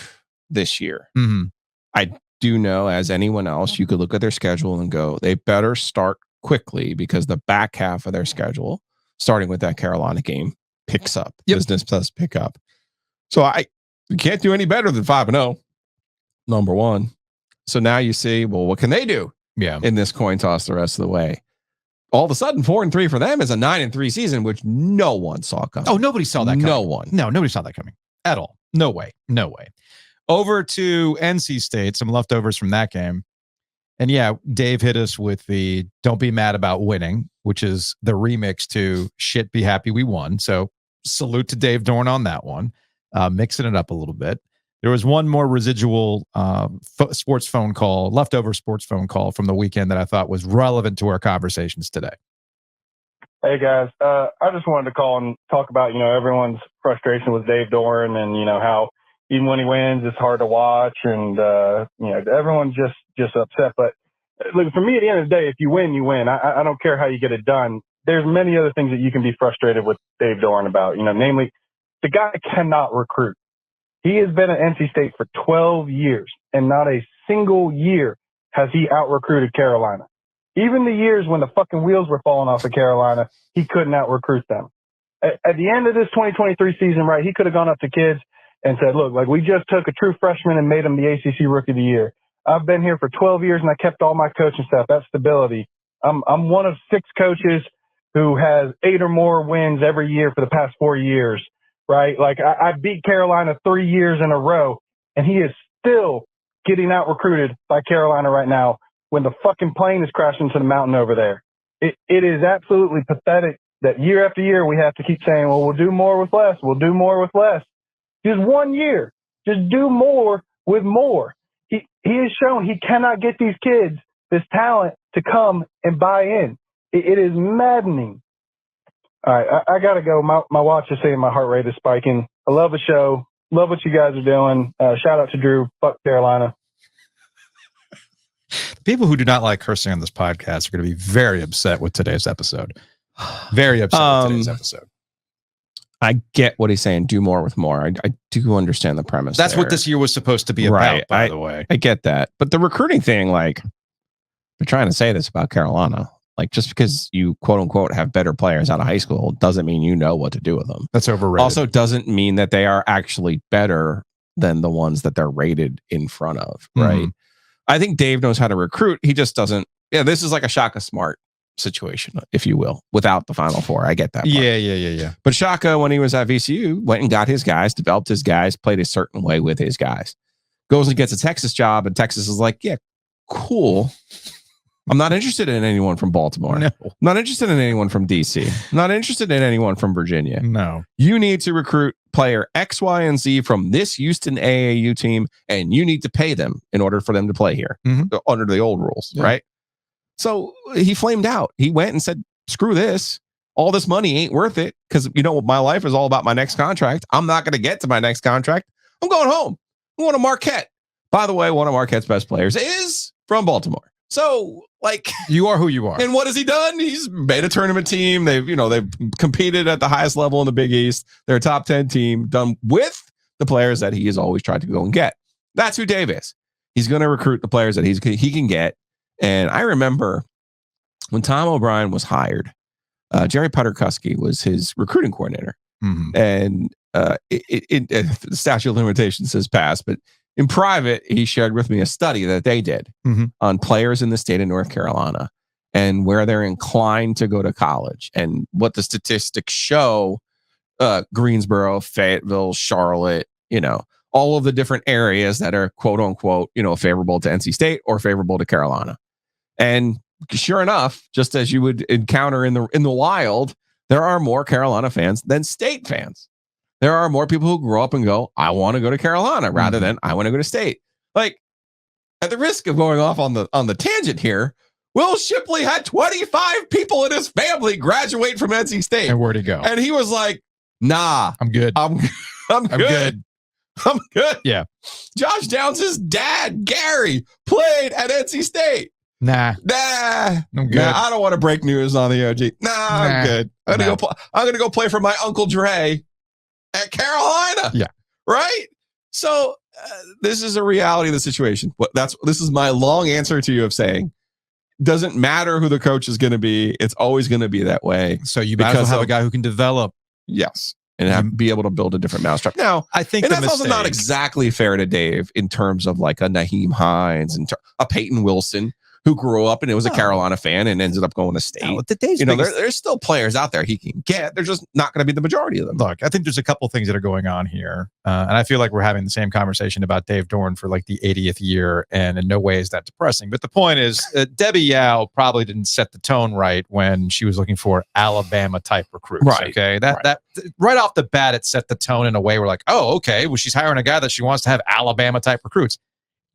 this year. Mm-hmm. I do know, as anyone else, you could look at their schedule and go, they better start quickly because the back half of their schedule, starting with that Carolina game, picks up. Yep. Business does pick up. So you can't do any better than 5-0, number one. So now you see, well, what can they do in this coin toss the rest of the way? All of a sudden, 4-3 for them is a 9-3 season, which no one saw coming. Oh, nobody saw that coming. No one. No, nobody saw that coming at all. No way. No way. Over to NC State, some leftovers from that game. And yeah, Dave hit us with the don't be mad about winning, which is the remix to shit, be happy we won. So salute to Dave Doeren on that one, mixing it up a little bit. There was one more residual sports phone call, leftover sports phone call from the weekend that I thought was relevant to our conversations today. Hey guys, I just wanted to call and talk about, everyone's frustration with Dave Doeren and, how even when he wins, it's hard to watch and, everyone's just upset. But look, for me, at the end of the day, if you win, you win. I don't care how you get it done. There's many other things that you can be frustrated with Dave Doeren about, namely the guy cannot recruit. He has been at NC State for 12 years and not a single year has he out-recruited Carolina. Even the years when the fucking wheels were falling off of Carolina, he couldn't out-recruit them. At the end of this 2023 season, right, he could have gone up to kids and said, look, like, we just took a true freshman and made him the ACC Rookie of the Year. I've been here for 12 years and I kept all my coaching staff. That's stability. I'm one of 6 coaches who has 8 or more wins every year for the past 4 years, right? Like, I beat Carolina 3 years in a row, and he is still getting out recruited by Carolina right now when the fucking plane is crashing to the mountain over there. It is absolutely pathetic that year after year we have to keep saying, well, we'll do more with less. We'll do more with less. Just 1 year. Just do more with more. He has shown he cannot get these kids this talent to come and buy in. It is maddening. All right, I got to go. My watch is saying my heart rate is spiking. I love the show. Love what you guys are doing. Shout out to Drew. Fuck Carolina. People who do not like cursing on this podcast are going to be very upset with today's episode. Very upset with today's episode. I get what he's saying. Do more with more. I do understand the premise. That's there. what this year was supposed to be about, Right. by the way. I get that. But the recruiting thing, like, they're trying to say this about Carolina. Like, just because you, quote unquote, have better players out of high school doesn't mean you know what to do with them. That's overrated. Also doesn't mean that they are actually better than the ones that they're rated in front of, right? I think Dave knows how to recruit. He just doesn't. Yeah, this is like a Shaka Smart situation, if you will, without the Final Four. I get that part. Yeah. But Shaka, when he was at VCU, went and got his guys, developed his guys, played a certain way with his guys. Goes and gets a Texas job, and Texas is like, yeah, cool. I'm not interested in anyone from Baltimore. No. I'm not interested in anyone from DC. I'm not interested in anyone from Virginia. No. You need to recruit player X, Y, and Z from this Houston AAU team, and you need to pay them in order for them to play here under the old rules, right? So he flamed out. He went and said, screw this. All this money ain't worth it because, you know, my life is all about my next contract. I'm not going to get to my next contract. I'm going home. I'm going to Marquette. By the way, one of Marquette's best players is from Baltimore. So, like, you are who you are. And what has he done? He's made a tournament team. They've competed at the highest level in the Big East. They're a top 10 team done with the players that he has always tried to go and get. That's who Dave is. He's going to recruit the players that he can get. And I remember when Tom O'Brien was hired, Jerry Putterkuski was his recruiting coordinator. And the statute of limitations has passed, but in private, he shared with me a study that they did on players in the state of North Carolina and where they're inclined to go to college and what the statistics show. Greensboro, Fayetteville, Charlotte, all of the different areas that are quote unquote, favorable to NC State or favorable to Carolina. And sure enough, just as you would encounter in the wild, there are more Carolina fans than State fans. There are more people who grow up and go, I want to go to Carolina rather than I want to go to State. Like, at the risk of going off on the tangent here, Will Shipley had 25 people in his family graduate from NC State. And where'd he go? And he was like, nah, I'm good. I'm good. I'm good. Yeah. Josh Downs' dad, Gary, played at NC State. Nah, I'm good. Nah, I don't want to break news on the OG. I'm good. I'm gonna go play for my Uncle Dre at Carolina. Yeah. Right. So this is a reality of the situation. This is my long answer to you of saying, doesn't matter who the coach is going to be. It's always going to be that way. So you might as well have a guy who can develop. Yes. And be able to build a different mousetrap. Now, I think that's also not exactly fair to Dave in terms of like a Naheem Hines and a Peyton Wilson who grew up and it was a Carolina fan and ended up going to State. No, there's still players out there he can get. They're just not going to be the majority of them. Look, I think there's a couple things that are going on here. And I feel like we're having the same conversation about Dave Doeren for like the 80th year. And in no way is that depressing. But the point is, Debbie Yao probably didn't set the tone right when she was looking for Alabama type recruits. Right. Okay. That right off the bat, it set the tone in a way we're like, oh, okay. Well, she's hiring a guy that she wants to have Alabama type recruits.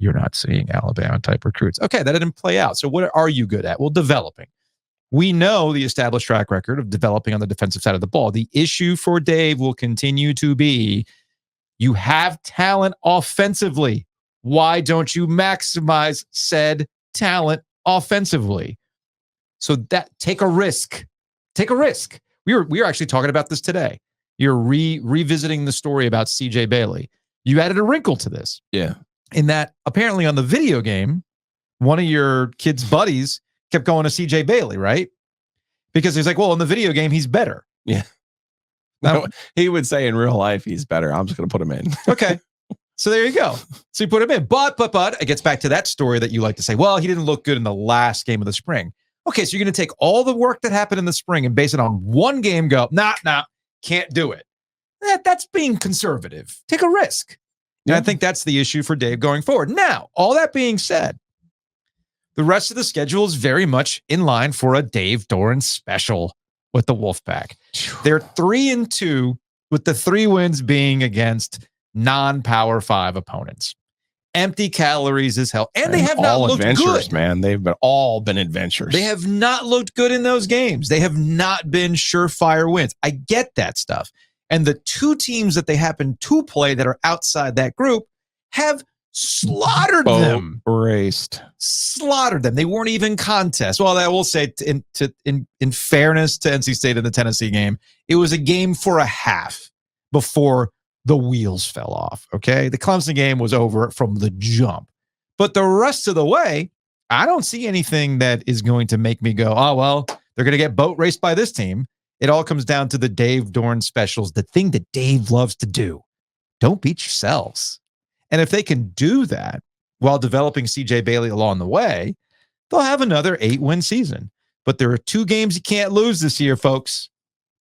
You're not seeing Alabama type recruits. Okay, that didn't play out. So what are you good at? Well, developing. We know the established track record of developing on the defensive side of the ball. The issue for Dave will continue to be, you have talent offensively. Why don't you maximize said talent offensively? So that take a risk. Take a risk. We were actually talking about this today. You're revisiting the story about CJ Bailey. You added a wrinkle to this. Yeah. In that apparently on the video game, one of your kid's buddies kept going to CJ Bailey, right? Because he's like, well, in the video game, he's better. Yeah. No, he would say in real life, he's better. I'm just going to put him in. Okay. So there you go. So you put him in. But it gets back to that story that you like to say, well, he didn't look good in the last game of the spring. Okay, so you're going to take all the work that happened in the spring and base it on one game, go, nah, can't do it. That's being conservative. Take a risk. And I think that's the issue for Dave going forward. Now, all that being said, the rest of the schedule is very much in line for a Dave Doeren special with the Wolfpack. They're 3-2, with the 3 wins being against non-Power 5 opponents. Empty calories as hell. And they have not looked good. Man. They've all been adventures. They have not looked good in those games. They have not been surefire wins. I get that stuff. And the 2 teams that they happen to play that are outside that group have slaughtered them. Slaughtered them. They weren't even contests. Well, I will say, in fairness to NC State in the Tennessee game, it was a game for a half before the wheels fell off. Okay. The Clemson game was over from the jump. But the rest of the way, I don't see anything that is going to make me go, oh, well, they're going to get boat raced by this team. It all comes down to the Dave Doeren specials, the thing that Dave loves to do. Don't beat yourselves. And if they can do that while developing CJ Bailey along the way, they'll have another 8-win season. But there are 2 games you can't lose this year, folks.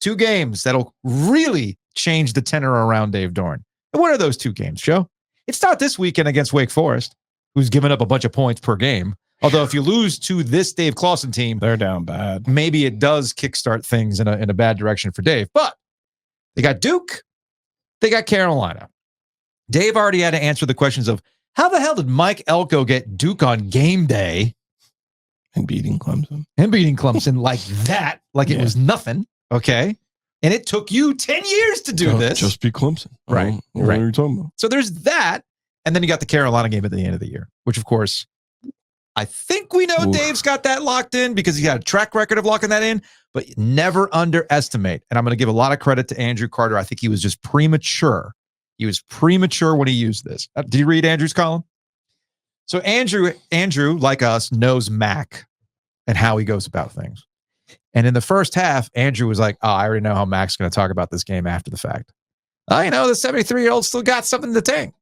2 games that'll really change the tenor around Dave Doeren. And what are those 2 games, Joe? It's not this weekend against Wake Forest, who's given up a bunch of points per game. Although if you lose to this Dave Clawson team, they're down bad. Maybe it does kickstart things in a bad direction for Dave. But they got Duke, they got Carolina. Dave already had to answer the questions of how the hell did Mike Elko get Duke on game day and beating Clemson like that, like it was nothing. Okay. And it took you 10 years to do this. Just be Clemson. Right. What are you talking about? So there's that. And then you got the Carolina game at the end of the year, which of course, I think we know Dave's got that locked in because he's got a track record of locking that in, but never underestimate. And I'm going to give a lot of credit to Andrew Carter. I think he was just premature. He was premature when he used this. Did you read Andrew's column? So Andrew, like us, knows Mac and how he goes about things. And in the first half, Andrew was like, oh, I already know how Mac's going to talk about this game after the fact. The 73-year-old still got something to tank.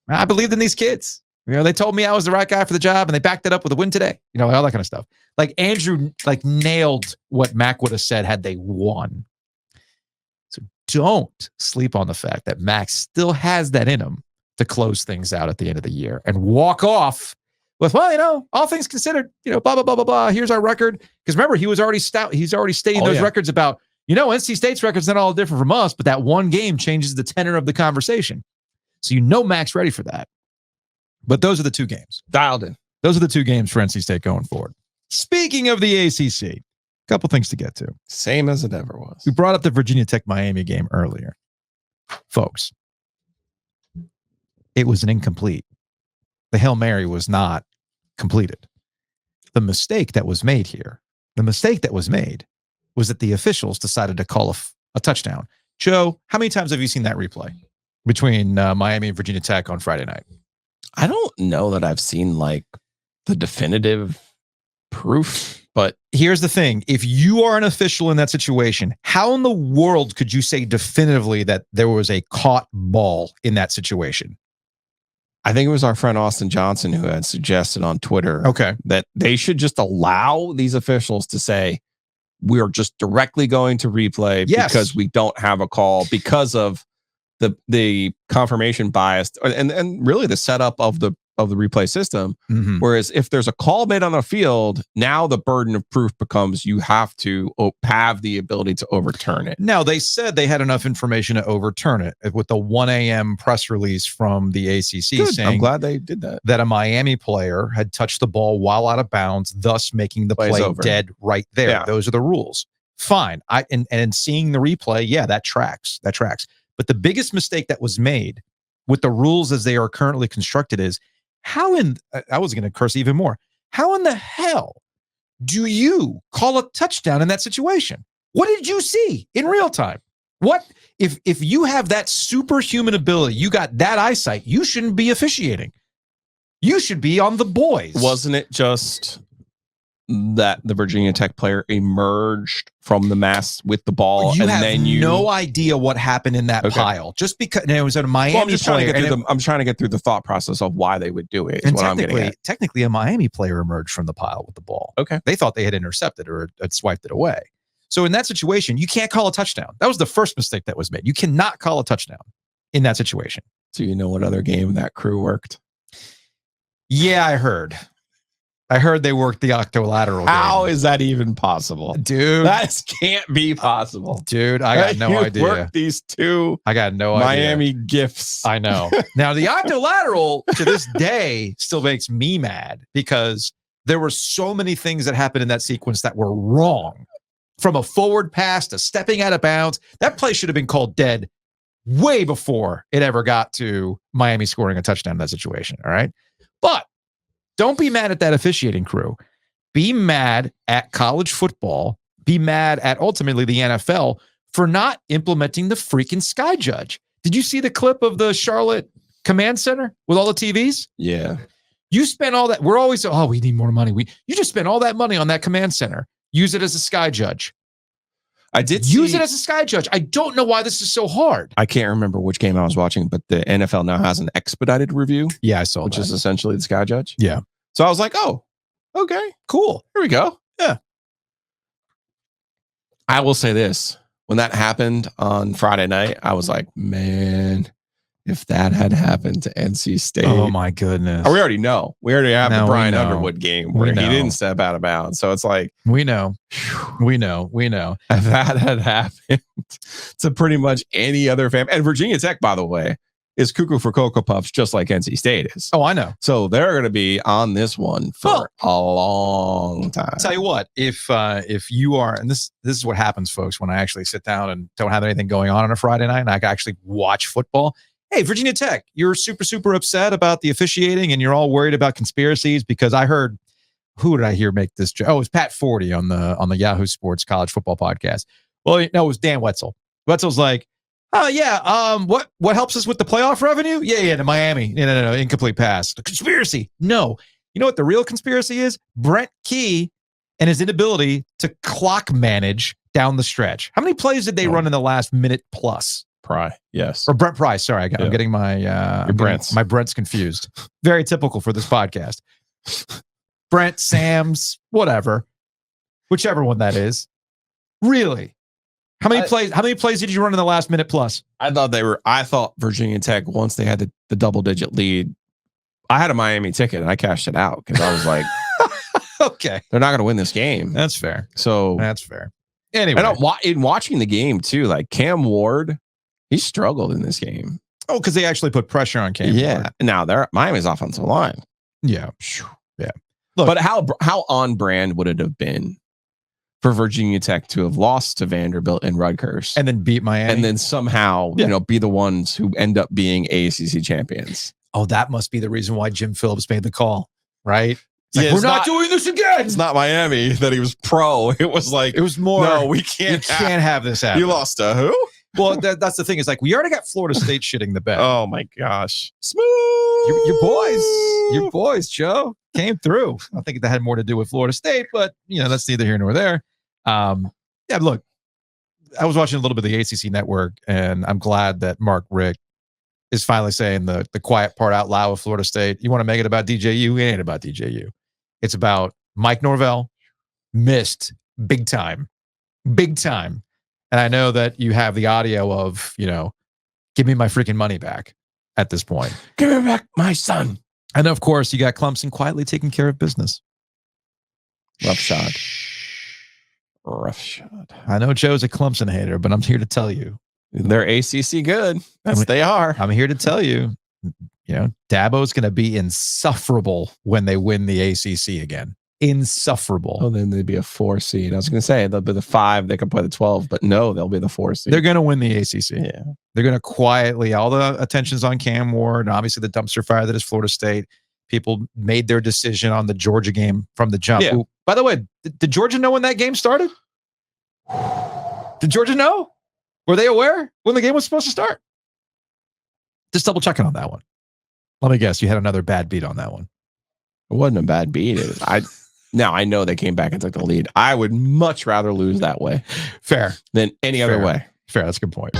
I believed in these kids. They told me I was the right guy for the job, and they backed it up with a win today. All that kind of stuff. Like Andrew, nailed what Mac would have said had they won. So don't sleep on the fact that Mac still has that in him to close things out at the end of the year and walk off with, well, all things considered, blah, blah, blah, blah, blah. Here's our record. Because remember, he was already he's already stating those records about, NC State's record's not all different from us, but that one game changes the tenor of the conversation. So Mac's ready for that. But those are the 2 games. Dialed in. Those are the 2 games for NC State going forward. Speaking of the ACC, a couple things to get to. Same as it ever was. We brought up the Virginia Tech-Miami game earlier. Folks, it was an incomplete. The Hail Mary was not completed. The mistake that was made here, was that the officials decided to call a touchdown. Joe, how many times have you seen that replay between Miami and Virginia Tech on Friday night? I don't know that I've seen the definitive proof, but here's the thing. If you are an official in that situation, how in the world could you say definitively that there was a caught ball in that situation? I think it was our friend Austin Johnson who had suggested on Twitter that they should just allow these officials to say, we are just directly going to replay because we don't have a call because of the confirmation bias and really the setup of the replay system. Mm-hmm. Whereas if there's a call made on the field, now the burden of proof becomes you have to have the ability to overturn it. Now, they said they had enough information to overturn it with the 1 a.m. press release from the ACC saying, I'm glad they did that a Miami player had touched the ball while out of bounds, thus making the play dead right there. Yeah. Those are the rules. Fine. And seeing the replay, that tracks. But the biggest mistake that was made with the rules as they are currently constructed is I was going to curse even more. How in the hell do you call a touchdown in that situation? What did you see in real time? What if you have that superhuman ability, you got that eyesight, you shouldn't be officiating. You should be on the boys. Wasn't it just that the Virginia Tech player emerged from the mass with the ball, You and have then no idea what happened in that pile. Just because it was a Miami I'm just player. I'm trying to get through the thought process of why they would do it. Is what I'm getting at. Technically, a Miami player emerged from the pile with the ball. Okay. They thought they had intercepted or had swiped it away. So in that situation, you can't call a touchdown. That was the first mistake that was made. You cannot call a touchdown in that situation. So you know what other game that crew worked? Yeah, I heard they worked the octolateral. How is that even possible? Dude, that can't be possible. Dude, I got no idea. Worked these two I got no idea. Miami gifts. I know. Now, the octolateral to this day still makes me mad because there were so many things that happened in that sequence that were wrong. From a forward pass to stepping out of bounds, that play should have been called dead way before it ever got to Miami scoring a touchdown in that situation. All right. But don't be mad at that officiating crew. Be mad at college football. Be mad at ultimately the NFL for not implementing the freaking sky judge. Did you see the clip of the Charlotte Command Center with all the TVs? Yeah. You spent all that. We're always, we need more money. You just spent all that money on that command center. Use it as a sky judge. I did use it as a sky judge. I don't know why this is so hard. I can't remember which game I was watching, but the NFL now has an expedited review. Yeah, I saw which is essentially the sky judge. Yeah. So I was like, oh, okay, cool. Here we go. Yeah. I will say this. When that happened on Friday night, I was like, man, if that had happened to NC State. Oh, my goodness. We already know. We already have the Brian Underwood game where he know. didn't step out of bounds. So it's like. We know. We know. If that had happened to pretty much any other family. And Virginia Tech, by the way, is cuckoo for Cocoa Puffs, just like NC State is. Oh, I know. So they're going to be on this one for a long time. Tell you what, if you are, and this is what happens, folks, when I actually sit down and don't have anything going on a Friday night and I can actually watch football. Hey, Virginia Tech, you're super, super upset about the officiating and you're all worried about conspiracies because I heard, who did I hear make this joke? Oh, it was Pat Forty on the Yahoo Sports college football podcast. Well, no, it was Dan Wetzel. Wetzel's like, oh, yeah. What helps us with the playoff revenue? Yeah, to Miami. No, incomplete pass. The conspiracy. No. You know what the real conspiracy is? Brent Key and his inability to clock manage down the stretch. How many plays did they run in the last minute plus? Yes. Or Brent Price. Sorry, I'm getting my Brent's confused. Very typical for this podcast. Brent, Sam's, whatever. Whichever one that is. Really? How many plays did you run in the last minute plus? I thought Virginia Tech, once they had the double digit lead, I had a Miami ticket and I cashed it out because I was like, okay, they're not going to win this game. That's fair. So that's fair. Anyway, in watching the game too, like Cam Ward, he struggled in this game. Oh, because they actually put pressure on Cam Ward. Now Miami's offensive line. Yeah. Look, but how on brand would it have been for Virginia Tech to have lost to Vanderbilt and Rutgers and then beat Miami and then somehow, be the ones who end up being ACC champions? Oh, that must be the reason why Jim Phillips made the call, right? Like, we're not doing this again. It's not Miami that he was pro. It was like, it was more. No, we can't. You can't have this happen. You lost to who? Well, that's the thing. Is like we already got Florida State shitting the bed. Oh my gosh, smooth. Your boys, Joe, came through. I think that had more to do with Florida State, but that's neither here nor there. Look, I was watching a little bit of the ACC network, and I'm glad that Mark Richt is finally saying the quiet part out loud with Florida State. You want to make it about DJU? It ain't about DJU. It's about Mike Norvell missed big time. And I know that you have the audio of, give me my freaking money back at this point. Give me back my son. And of course, you got Clemson quietly taking care of business. Rough shot. I know Joe's a Clemson hater, but I'm here to tell you. They're ACC good. They are. I'm here to tell you, Dabo's going to be insufferable when they win the ACC again. Insufferable. Oh, then they'd be a 4 seed. I was going to say they'll be the 5. They could play the 12, but no, they'll be the 4 seed. They're going to win the ACC. Yeah. They're going to quietly, all the attention's on Cam Ward, and obviously the dumpster fire that is Florida State. People made their decision on the Georgia game from the jump. Yeah. Ooh, by the way, did Georgia know when that game started? Did Georgia know? Were they aware when the game was supposed to start? Just double checking on that one. Let me guess, you had another bad beat on that one. It wasn't a bad beat. Now I know they came back and took the lead. I would much rather lose that way. Fair. Than any other way. Fair. That's a good point.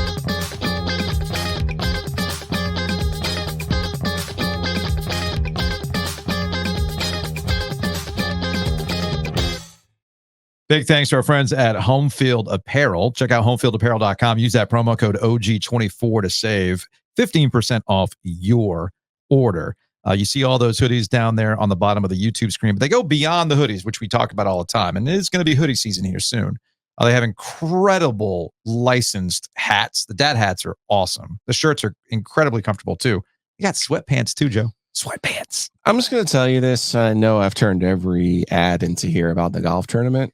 Big thanks to our friends at Homefield Apparel. Check out homefieldapparel.com. Use that promo code OG24 to save 15% off your order. You see all those hoodies down there on the bottom of the YouTube screen, but they go beyond the hoodies, which we talk about all the time. And it's going to be hoodie season here soon. They have incredible licensed hats. The dad hats are awesome. The shirts are incredibly comfortable too. You got sweatpants too, Joe. Sweatpants. I'm just going to tell you this. I know I've turned every ad into here about the golf tournament.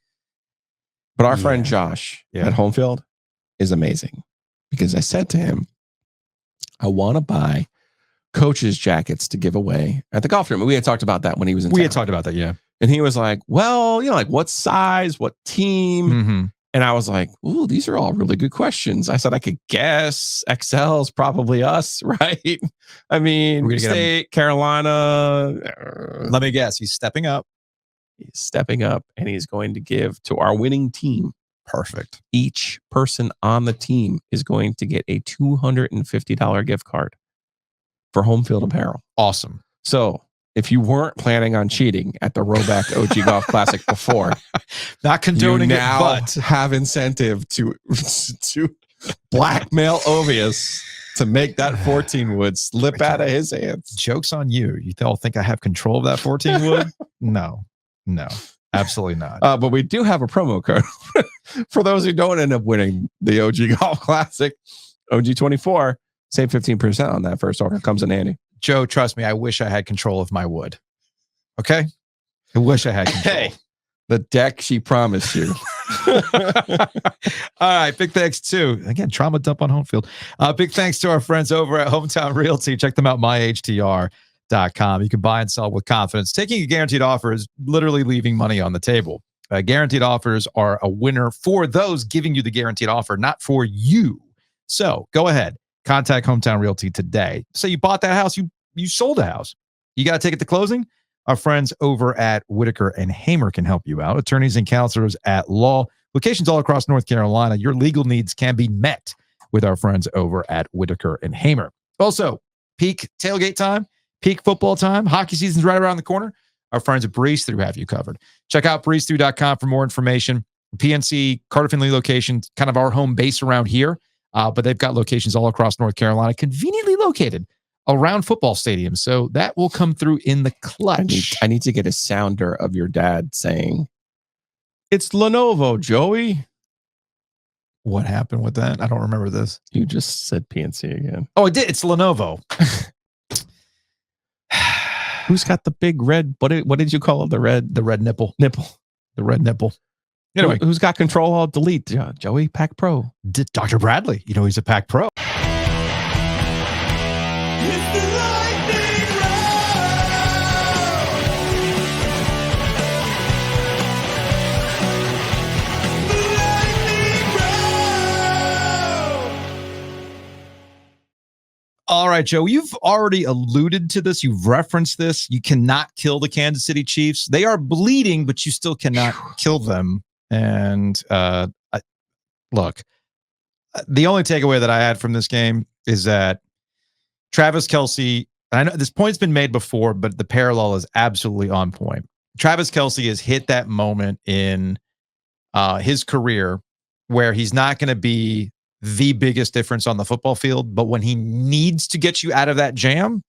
But our friend Josh at Homefield is amazing because I said to him, I want to buy coaches' jackets to give away at the golf tournament. We had talked about that when he was in town. We had talked about that, yeah. And he was like, well, like what size, what team? Mm-hmm. And I was like, ooh, these are all really good questions. I said, I could guess XL's probably us, right? I mean, State, Carolina. Let me guess. He's stepping up. He's stepping up and he's going to give to our winning team. Perfect. Each person on the team is going to get a $250 gift card for Homefield Apparel. Awesome. So if you weren't planning on cheating at the Roback OG Golf Classic before, not condoning you now it, but have incentive to blackmail Ovies to make that 14 wood slip out of his hands. Joke's on you. You all think I have control of that 14 wood? No, absolutely not. But we do have a promo code for those who don't end up winning the OG Golf Classic. OG24, save 15% on that first order. Comes in handy. Joe, trust me, I wish I had control of my wood. Okay? I wish I had control. Hey, the deck she promised you. All right, big thanks too. Again, trauma dump on Homefield. Big thanks to our friends over at Hometown Realty. Check them out, myhtr.com. You can buy and sell with confidence. Taking a guaranteed offer is literally leaving money on the table. Guaranteed offers are a winner for those giving you the guaranteed offer, not for you. So go ahead, contact Hometown Realty today. Say you bought that house, you sold a house. You got to take it to closing? Our friends over at Whitaker and Hamer can help you out. Attorneys and counselors at law, locations all across North Carolina. Your legal needs can be met with our friends over at Whitaker and Hamer. Also, peak tailgate time. Peak football time. Hockey season's right around the corner. Our friends at Breeze Through have you covered. Check out breezethrough.com for more information. PNC, Carter Finley location, kind of our home base around here. But they've got locations all across North Carolina, conveniently located around football stadiums. So that will come through in the clutch. I need to get a sounder of your dad saying, it's Lenovo, Joey. What happened with that? I don't remember this. You just said PNC again. Oh, I did. It's Lenovo. Who's got the big red? What did you call it? The red nipple. The red nipple. Anyway, who's got control? I'll delete. Joey, Pack Pro. Dr. Bradley. You know he's a Pack Pro. All right, Joe, you've already alluded to this. You've referenced this. You cannot kill the Kansas City Chiefs. They are bleeding, but you still cannot kill them. And look, the only takeaway that I had from this game is that Travis Kelce, I know this point's been made before, but the parallel is absolutely on point. Travis Kelce has hit that moment in his career where he's not going to be the biggest difference on the football field, but when he needs to get you out of that jam,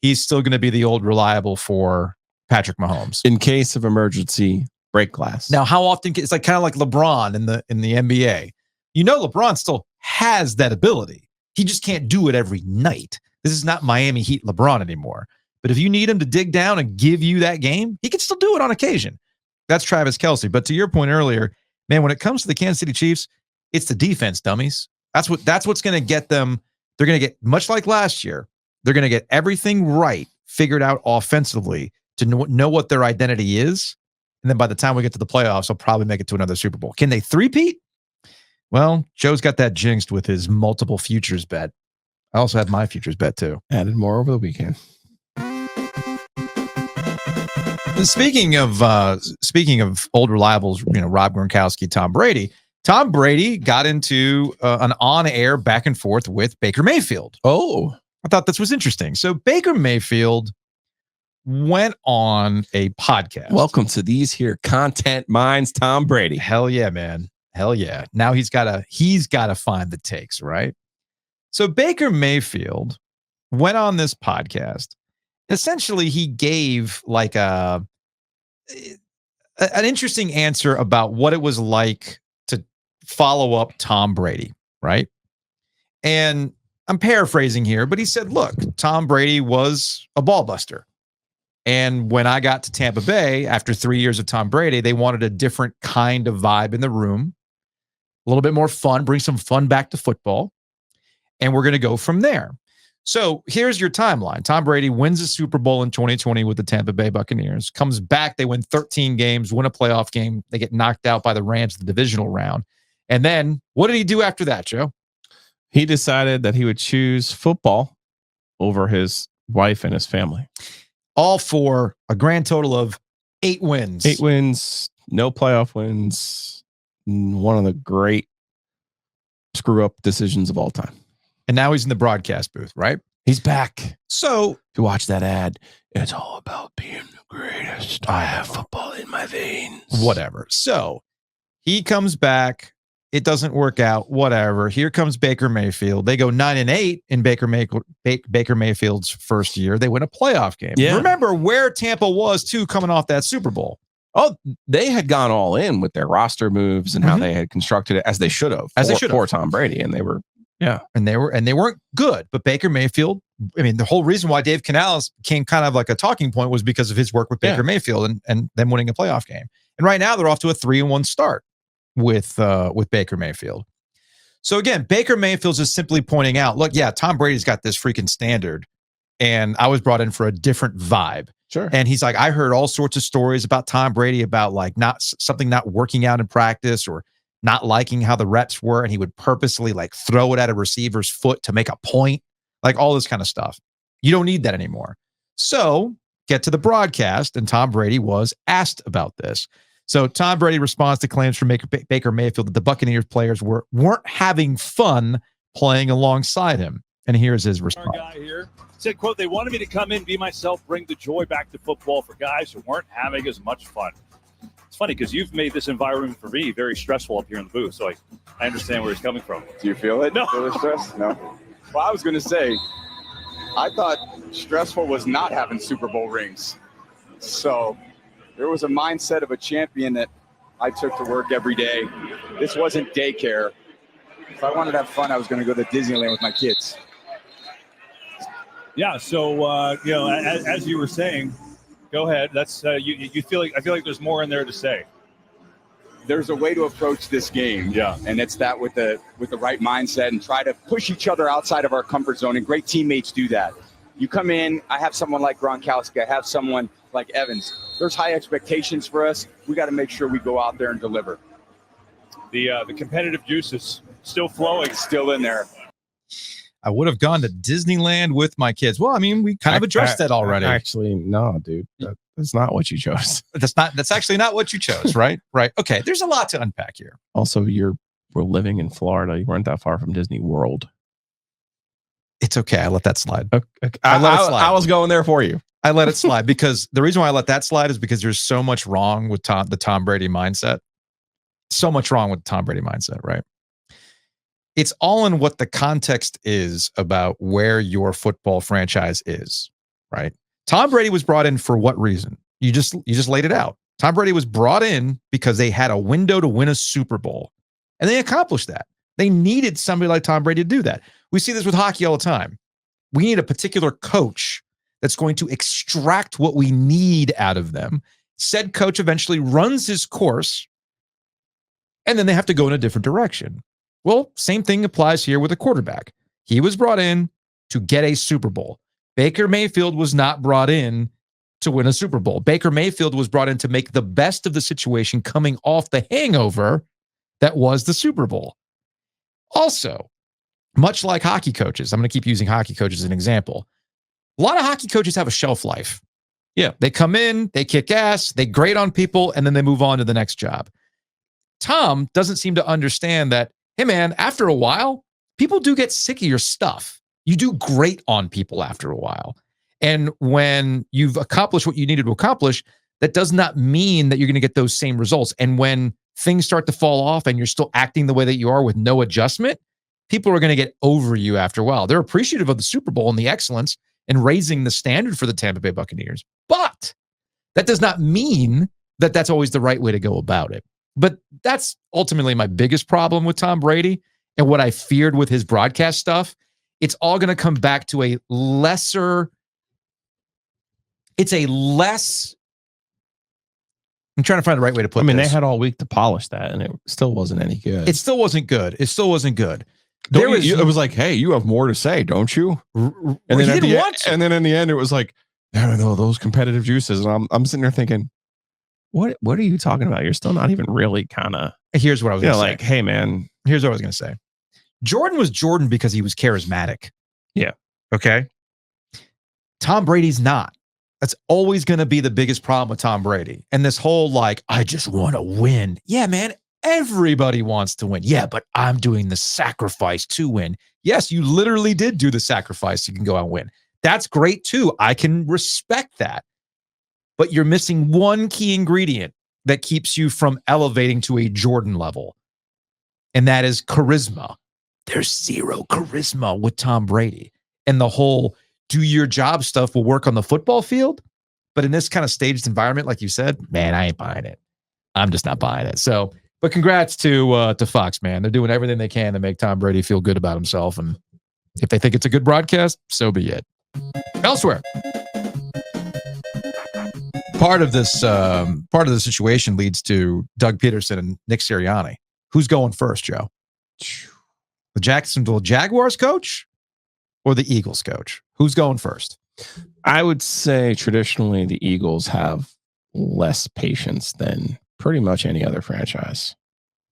he's still going to be the old reliable for Patrick Mahomes. In case of emergency, break glass. Now, how often? It's like kind of like LeBron in the NBA. You know, LeBron still has that ability. He just can't do it every night. This is not Miami Heat LeBron anymore. But if you need him to dig down and give you that game, he can still do it on occasion. That's Travis Kelce. But to your point earlier, man, when it comes to the Kansas City Chiefs, it's the defense, dummies. That's what's going to get them. They're going to get, much like last year, they're going to get everything right, figured out offensively to know what their identity is. And then by the time we get to the playoffs, they'll probably make it to another Super Bowl. Can they three-peat? Well, Joe's got that jinxed with his multiple futures bet. I also have my futures bet too. Added more over the weekend. Speaking of old reliables, Rob Gronkowski, Tom Brady. Tom Brady got into an on-air back and forth with Baker Mayfield. Oh, I thought this was interesting. So Baker Mayfield went on a podcast. Welcome to these here content minds, Tom Brady. Hell yeah, man. Hell yeah. Now he's got to find the takes, right? So Baker Mayfield went on this podcast. Essentially, he gave like an interesting answer about what it was like to follow up Tom Brady, right? And I'm paraphrasing here, but he said, look, Tom Brady was a ball buster. And when I got to Tampa Bay after 3 years of Tom Brady, they wanted a different kind of vibe in the room, a little bit more fun, bring some fun back to football. And we're going to go from there. So here's your timeline. Tom Brady wins the Super Bowl in 2020 with the Tampa Bay Buccaneers, comes back, they win 13 games, win a playoff game. They get knocked out by the Rams in the divisional round. And then what did he do after that, Joe? He decided that he would choose football over his wife and his family. All for a grand total of 8 wins. 8 wins, no playoff wins. One of the great screw-up decisions of all time. And now he's in the broadcast booth, right? He's back. So to watch that ad, it's all about being the greatest. I have football in my veins. Whatever. So he comes back. It doesn't work out. Whatever. Here comes Baker Mayfield. They go 9-8 in Baker Mayfield's first year. They win a playoff game. Yeah. Remember where Tampa was too coming off that Super Bowl. Oh, they had gone all in with their roster moves and how they had constructed it as they should have. For Tom Brady, and they were. Yeah. And they weren't good. But Baker Mayfield, I mean, the whole reason why Dave Canales became kind of like a talking point was because of his work with Baker Mayfield and them winning a playoff game. And right now they're off to a 3-1 start with Baker Mayfield. So again, Baker Mayfield's just simply pointing out, look, yeah, Tom Brady's got this freaking standard. And I was brought in for a different vibe. Sure. And he's like, I heard all sorts of stories about Tom Brady about like something not working out in practice or not liking how the reps were, and he would purposely like throw it at a receiver's foot to make a point, like all this kind of stuff. You don't need that anymore. So get to the broadcast, and Tom Brady was asked about this. So Tom Brady responds to claims from Baker Mayfield that the Buccaneers players weren't having fun playing alongside him. And here's his response. Our guy here said, quote, they wanted me to come in, be myself, bring the joy back to football for guys who weren't having as much fun. It's funny because you've made this environment for me very stressful up here in the booth. So I understand where he's coming from. Do you feel it? No. Feel the stress? No. Well, I was going to say, I thought stressful was not having Super Bowl rings. So there was a mindset of a champion that I took to work every day. This wasn't daycare. If I wanted to have fun, I was going to go to Disneyland with my kids. Yeah. So, as you were saying, go ahead. That's you feel like I feel like there's more in there to say. There's a way to approach this game. Yeah. And it's that with the right mindset and try to push each other outside of our comfort zone. And great teammates do that. You come in, I have someone like Gronkowski, I have someone like Evans. There's high expectations for us. We got to make sure we go out there and deliver. The competitive juice is still flowing. It's still in there. I would have gone to Disneyland with my kids. Well, I mean, we kind of addressed that already. Actually, no, dude. That's not what you chose. That's actually not what you chose, right? Right. Okay. There's a lot to unpack here. Also, we're living in Florida. You weren't that far from Disney World. It's okay. I let that slide. Okay. I let it slide. I was going there for you. I let it slide because the reason why I let that slide is because there's so much wrong with the Tom Brady mindset. So much wrong with the Tom Brady mindset, right? It's all in what the context is about where your football franchise is, right? Tom Brady was brought in for what reason? You just laid it out. Tom Brady was brought in because they had a window to win a Super Bowl, and they accomplished that. They needed somebody like Tom Brady to do that. We see this with hockey all the time. We need a particular coach that's going to extract what we need out of them. Said coach eventually runs his course, and then they have to go in a different direction. Well, same thing applies here with a quarterback. He was brought in to get a Super Bowl. Baker Mayfield was not brought in to win a Super Bowl. Baker Mayfield was brought in to make the best of the situation coming off the hangover that was the Super Bowl. Also, much like hockey coaches, I'm going to keep using hockey coaches as an example. A lot of hockey coaches have a shelf life. Yeah. They come in, they kick ass, they grade on people, and then they move on to the next job. Tom doesn't seem to understand that, hey, man, after a while, people do get sick of your stuff. You do great on people after a while. And when you've accomplished what you needed to accomplish, that does not mean that you're going to get those same results. And when things start to fall off and you're still acting the way that you are with no adjustment, people are going to get over you after a while. They're appreciative of the Super Bowl and the excellence and raising the standard for the Tampa Bay Buccaneers. But that does not mean that that's always the right way to go about it. But that's ultimately my biggest problem with Tom Brady and what I feared with his broadcast stuff. It's all going to come back to a lesser. It's a less. I'm trying to find the right way to put it. They had all week to polish that, and it still wasn't any good. It still wasn't good. It was like, hey, you have more to say, don't you? And then he didn't want to. And then in the end, it was like, I don't know, those competitive juices. And I'm sitting there thinking, what are you talking about? You're still not even really kind of. Here's what I was going to say. Like, hey, man. Here's what I was going to say. Jordan was Jordan because he was charismatic. Yeah. Okay. Tom Brady's not. That's always going to be the biggest problem with Tom Brady. And this whole like, I just want to win. Yeah, man. Everybody wants to win. Yeah, but I'm doing the sacrifice to win. Yes, you literally did do the sacrifice. You can go out and win. That's great too. I can respect that. But you're missing one key ingredient that keeps you from elevating to a Jordan level. And that is charisma. There's zero charisma with Tom Brady. And the whole do your job stuff will work on the football field. But in this kind of staged environment, like you said, man, I ain't buying it. I'm just not buying it. So, but congrats to Fox, man. They're doing everything they can to make Tom Brady feel good about himself. And if they think it's a good broadcast, so be it. Elsewhere. Part of the situation leads to Doug Peterson and Nick Sirianni. Who's going first, Joe? The Jacksonville Jaguars coach or the Eagles coach? Who's going first? I would say traditionally the Eagles have less patience than pretty much any other franchise.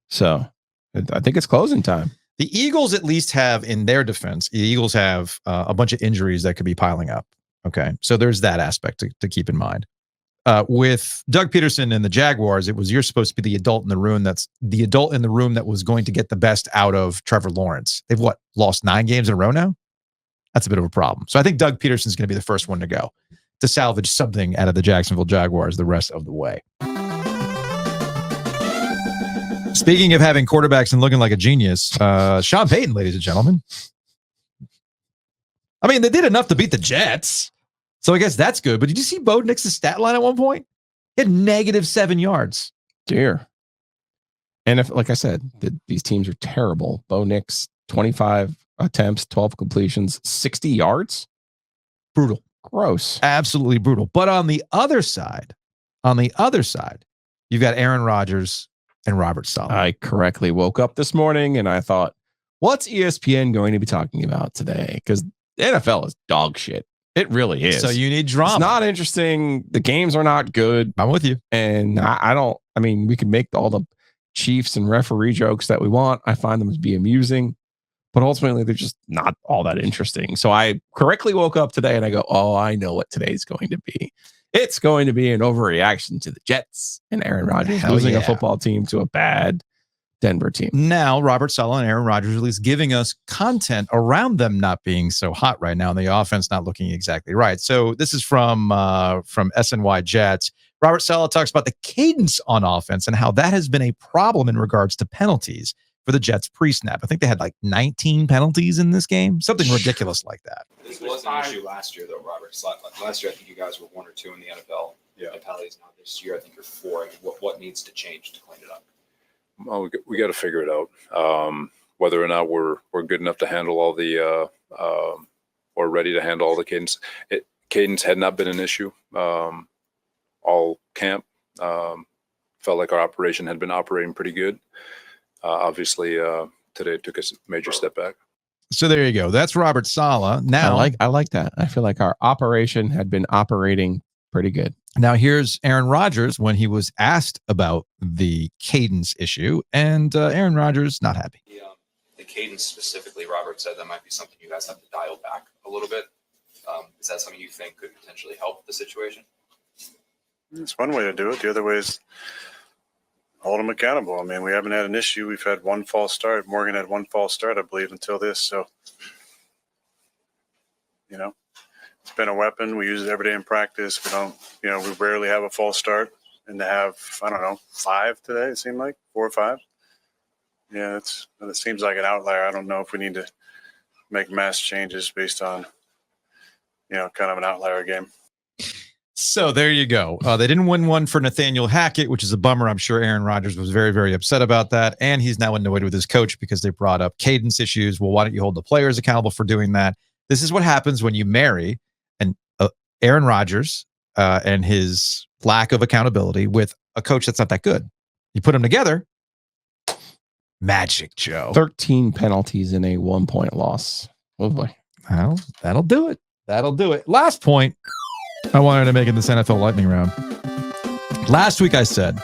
So I think it's closing time. The Eagles at least have, in their defense, the Eagles have a bunch of injuries that could be piling up. Okay. So there's that aspect to keep in mind. With Doug Peterson and the Jaguars, it was you're supposed to be the adult in the room. That's the adult in the room that was going to get the best out of Trevor Lawrence. They've lost 9 games in a row now? That's a bit of a problem. So I think Doug Peterson's going to be the first one to go to salvage something out of the Jacksonville Jaguars the rest of the way. Speaking of having quarterbacks and looking like a genius, Sean Payton, ladies and gentlemen. I mean, they did enough to beat the Jets. So I guess that's good. But did you see Bo Nix's stat line at one point? He had -7 yards. Dear. And if, like I said, these teams are terrible. Bo Nix, 25 attempts, 12 completions, 60 yards. Brutal. Gross. Absolutely brutal. But on the other side, you've got Aaron Rodgers and Robert Saleh. I correctly woke up this morning and I thought, what's ESPN going to be talking about today? Because the NFL is dog shit. It really is. So you need drama. It's not interesting. The games are not good. I'm with you. And we can make all the Chiefs and referee jokes that we want. I find them to be amusing, but ultimately they're just not all that interesting. So I correctly woke up today and I go, oh, I know what today's going to be. It's going to be an overreaction to the Jets and Aaron Rodgers losing a football team to a bad Denver team. Now, Robert Saleh and Aaron Rodgers at least giving us content around them not being so hot right now and the offense not looking exactly right. So this is from SNY Jets. Robert Saleh talks about the cadence on offense and how that has been a problem in regards to penalties for the Jets pre-snap. I think they had like 19 penalties in this game, something ridiculous like that. This was an issue last year, though, Robert. Last year, I think you guys were 1 or 2 in the NFL. Yeah. Penalties. Now this year, I think you're 4. I mean, what needs to change to clean it up? Well, we got to figure it out. Whether or not we're good enough to handle all the or ready to handle all the cadence. Cadence had not been an issue all camp. Felt like our operation had been operating pretty good. Obviously, today it took a major step back. So there you go. That's Robert Saleh. Now, I like that. I feel like our operation had been operating pretty good. Now here's Aaron Rodgers when he was asked about the cadence issue, and Aaron Rodgers not happy. The cadence specifically, Robert said that might be something you guys have to dial back a little bit. Is that something you think could potentially help the situation? It's one way to do it. The other way is hold them accountable. I mean, we haven't had an issue. We've had one false start. Morgan had one false start, I believe, until this. So, it's been a weapon. We use it every day in practice. We rarely have a false start. And to have, 5 today, it seemed like 4 or 5. Yeah, it seems like an outlier. I don't know if we need to make mass changes based on, kind of an outlier game. So there you go. They didn't win one for Nathaniel Hackett, which is a bummer. I'm sure Aaron Rodgers was very, very upset about that. And he's now annoyed with his coach because they brought up cadence issues. Well, why don't you hold the players accountable for doing that? This is what happens when you marry Aaron Rodgers and his lack of accountability with a coach that's not that good. You put them together, magic, Joe. 13 penalties in a 1-point loss. Oh boy. Well, that'll do it. That'll do it. Last point I wanted to make in this NFL lightning round. Last week I said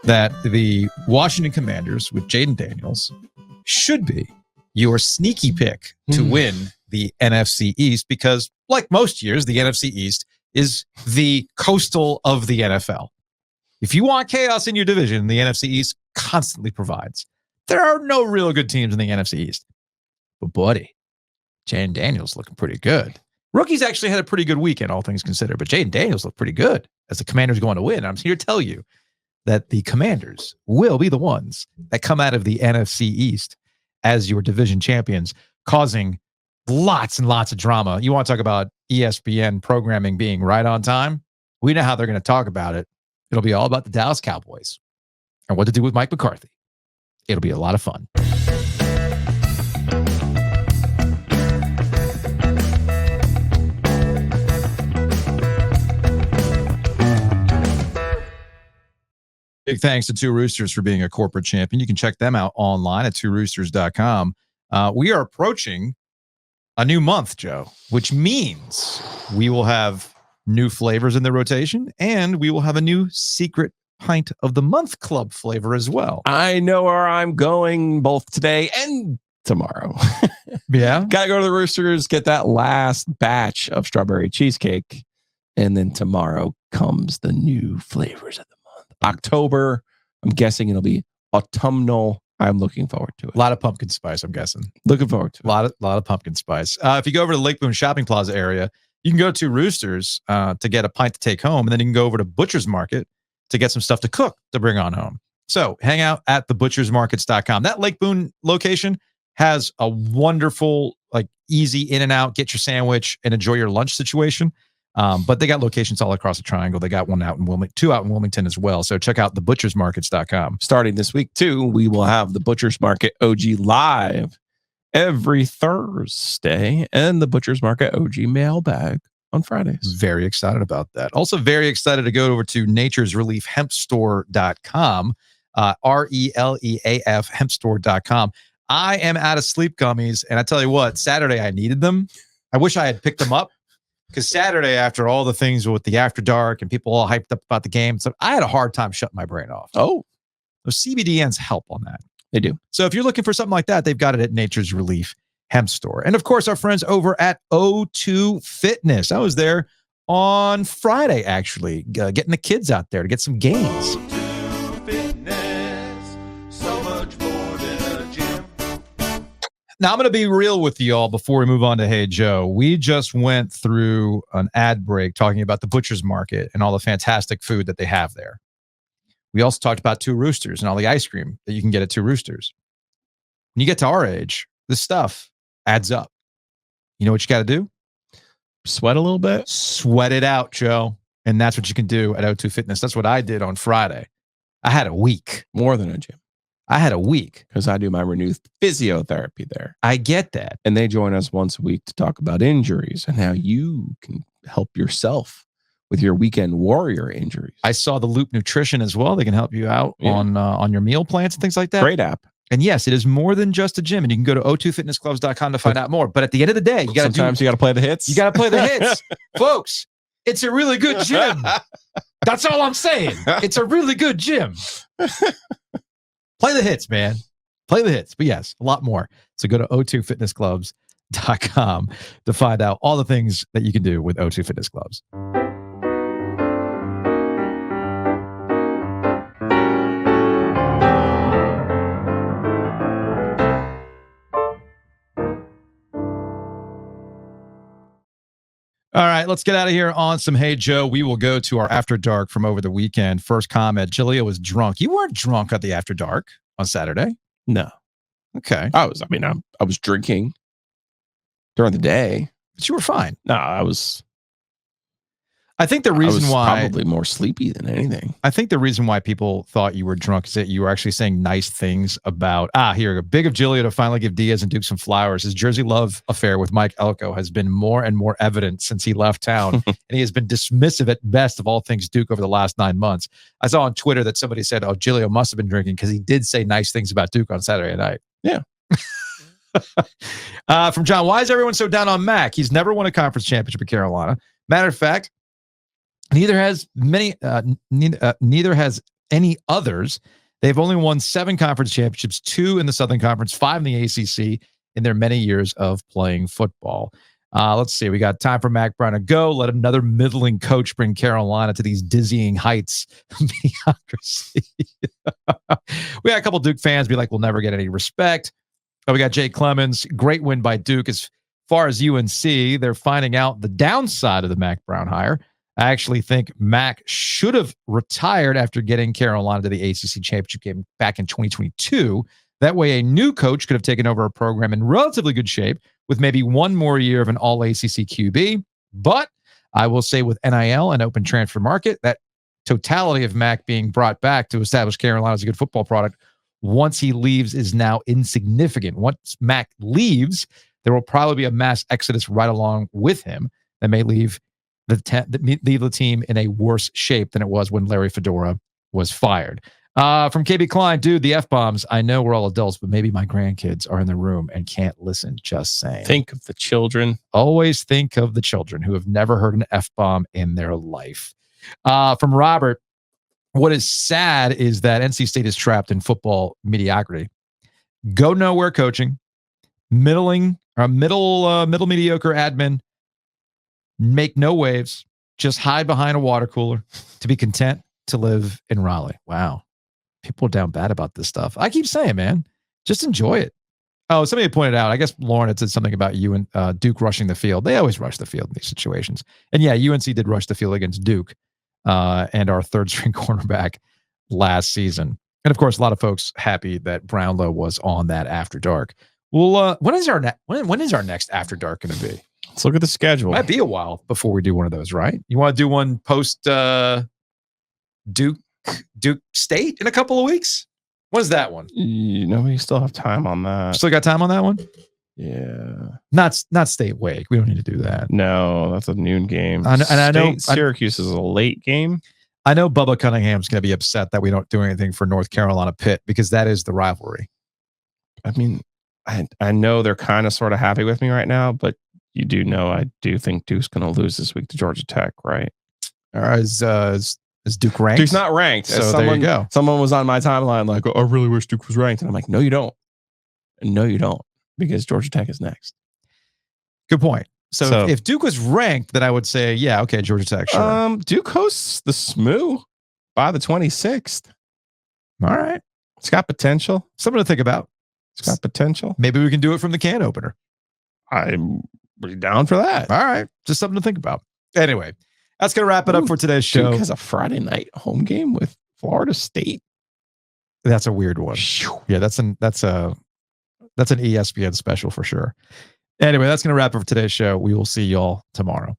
that the Washington Commanders with Jaden Daniels should be your sneaky pick to win the NFC East because, like most years, the NFC East is the coastal of the NFL. If you want chaos in your division, the NFC East constantly provides. There are no real good teams in the NFC East. But, buddy, Jaden Daniels looking pretty good. Rookies actually had a pretty good weekend, all things considered, but Jaden Daniels looked pretty good as the Commanders going to win. I'm here to tell you that the Commanders will be the ones that come out of the NFC East as your division champions, causing lots and lots of drama. You want to talk about ESPN programming being right on time? We know how they're going to talk about it. It'll be all about the Dallas Cowboys and what to do with Mike McCarthy. It'll be a lot of fun. Big thanks to Two Roosters for being a corporate champion. You can check them out online at tworoosters.com. We are approaching a new month, Joe, which means we will have new flavors in the rotation, and we will have a new secret pint of the month club flavor as well. I know where I'm going both today and tomorrow. Yeah. Gotta go to the Roosters, get that last batch of strawberry cheesecake, and then tomorrow comes the new flavors of the month. October, I'm guessing it'll be autumnal. I'm looking forward to it. A lot of pumpkin spice, I'm guessing. Looking forward to it. A lot of pumpkin spice. If you go over to the Lake Boone Shopping Plaza area, you can go to Roosters to get a pint to take home, and then you can go over to Butcher's Market to get some stuff to cook to bring on home. So hang out at thebutchersmarkets.com. That Lake Boone location has a wonderful, easy in and out, get your sandwich and enjoy your lunch situation. But they got locations all across the triangle. They got one out in Wilmington, 2 out in Wilmington as well. So check out thebutchersmarkets.com. Starting this week, too, we will have the Butcher's Market OG live every Thursday and the Butcher's Market OG mailbag on Fridays. Very excited about that. Also very excited to go over to naturesreliefhempstore.com, RELEAF hempstore.com. I am out of sleep gummies, and I tell you what, Saturday I needed them. I wish I had picked them up. Because Saturday, after all the things with the After Dark and people all hyped up about the game, so I had a hard time shutting my brain off. Oh. Those CBDNs help on that. They do. So if you're looking for something like that, they've got it at Nature's Relief Hemp Store. And of course, our friends over at O2 Fitness. I was there on Friday, actually, getting the kids out there to get some gains. Now, I'm going to be real with you all before we move on to Hey Joe. We just went through an ad break talking about the Butcher's Market and all the fantastic food that they have there. We also talked about Two Roosters and all the ice cream that you can get at Two Roosters. When you get to our age, this stuff adds up. You know what you got to do? Sweat a little bit? Sweat it out, Joe. And that's what you can do at O2 Fitness. That's what I did on Friday. I had a week. More than a gym. I had a week. Because I do my renewed physiotherapy there. I get that. And they join us once a week to talk about injuries and how you can help yourself with your weekend warrior injuries. I saw the Loop Nutrition as well. They can help you out on your meal plans and things like that. Great app. And yes, it is more than just a gym. And you can go to o2fitnessclubs.com to find out more. But at the end of the day, you got You got to play the hits. Folks, it's a really good gym. That's all I'm saying. It's a really good gym. Play the hits, man. Play the hits. But yes, a lot more. So go to o2fitnessclubs.com to find out all the things that you can do with O2 Fitness Clubs. right, let's get out of here on some Hey Joe. We will go to our After Dark from over the weekend. First comment, Giglio was drunk. You weren't drunk at the After Dark on Saturday? No. Okay. I was drinking during the day. But you were fine. No, I think the reason why probably more sleepy than anything. I think the reason why people thought you were drunk is that you were actually saying nice things about here we go. Big of Giglio to finally give Diaz and Duke some flowers. His Jersey love affair with Mike Elko has been more and more evident since he left town, and he has been dismissive at best of all things Duke over the last 9 months. I saw on Twitter that somebody said, "Oh, Giglio must have been drinking because he did say nice things about Duke on Saturday night." Yeah. From John, why is everyone so down on Mac? He's never won a conference championship at Carolina. Matter of fact, neither has any others. They've only won 7 conference championships, 2 in the Southern Conference, 5 in the ACC in their many years of playing football. Let's see. We got time for Mac Brown to go. Let another middling coach bring Carolina to these dizzying heights of mediocrity. We got a couple Duke fans be like, we'll never get any respect. Oh, we got Jay Clemens. Great win by Duke. As far as UNC, they're finding out the downside of the Mac Brown hire. I actually think Mac should have retired after getting Carolina to the ACC championship game back in 2022. That way, a new coach could have taken over a program in relatively good shape with maybe one more year of an all-ACC QB. But I will say with NIL and open transfer market, that totality of Mac being brought back to establish Carolina as a good football product once he leaves is now insignificant. Once Mac leaves, there will probably be a mass exodus right along with him that may leave the team in a worse shape than it was when Larry Fedora was fired. From KB Klein, dude, the F-bombs. I know we're all adults, but maybe my grandkids are in the room and can't listen. Just saying. Think of the children. Always think of the children who have never heard an F-bomb in their life. From Robert, what is sad is that NC State is trapped in football mediocrity. Go nowhere coaching, middle mediocre admin, make no waves, just hide behind a water cooler to be content to live in Raleigh. Wow. People are down bad about this stuff. I keep saying, man, just enjoy it. Oh, somebody pointed out, I guess Lauren had said something about you and Duke rushing the field. They always rush the field in these situations. And yeah, UNC did rush the field against Duke and our third string cornerback last season. And of course, a lot of folks happy that Brownlow was on that After Dark. Well, when is our next After Dark going to be? Let's look at the schedule. Might be a while before we do one of those, right? You want to do one post Duke State in a couple of weeks? When's that one? We still have time on that. Still got time on that one? Yeah. Not State Wake. We don't need to do that. No, that's a noon game. I know Syracuse is a late game. I know Bubba Cunningham's going to be upset that we don't do anything for North Carolina Pitt because that is the rivalry. I mean, I know they're kind of sort of happy with me right now, but you do know I do think Duke's going to lose this week to Georgia Tech, right? Is Duke ranked? Duke's not ranked. So there you go. Someone was on my timeline like, I really wish Duke was ranked. And I'm like, no, you don't. No, you don't. Because Georgia Tech is next. Good point. So if Duke was ranked, then I would say, yeah, okay, Georgia Tech, sure. Duke hosts the SMU by the 26th. All right. It's got potential. Something to think about. It's got potential. Maybe we can do it from the can opener. I'm down for that. All right. Just something to think about. Anyway, that's going to wrap it up for today's show. Duke has a Friday night home game with Florida State. That's a weird one. Yeah, that's an ESPN special for sure. Anyway, that's going to wrap up for today's show. We will see y'all tomorrow.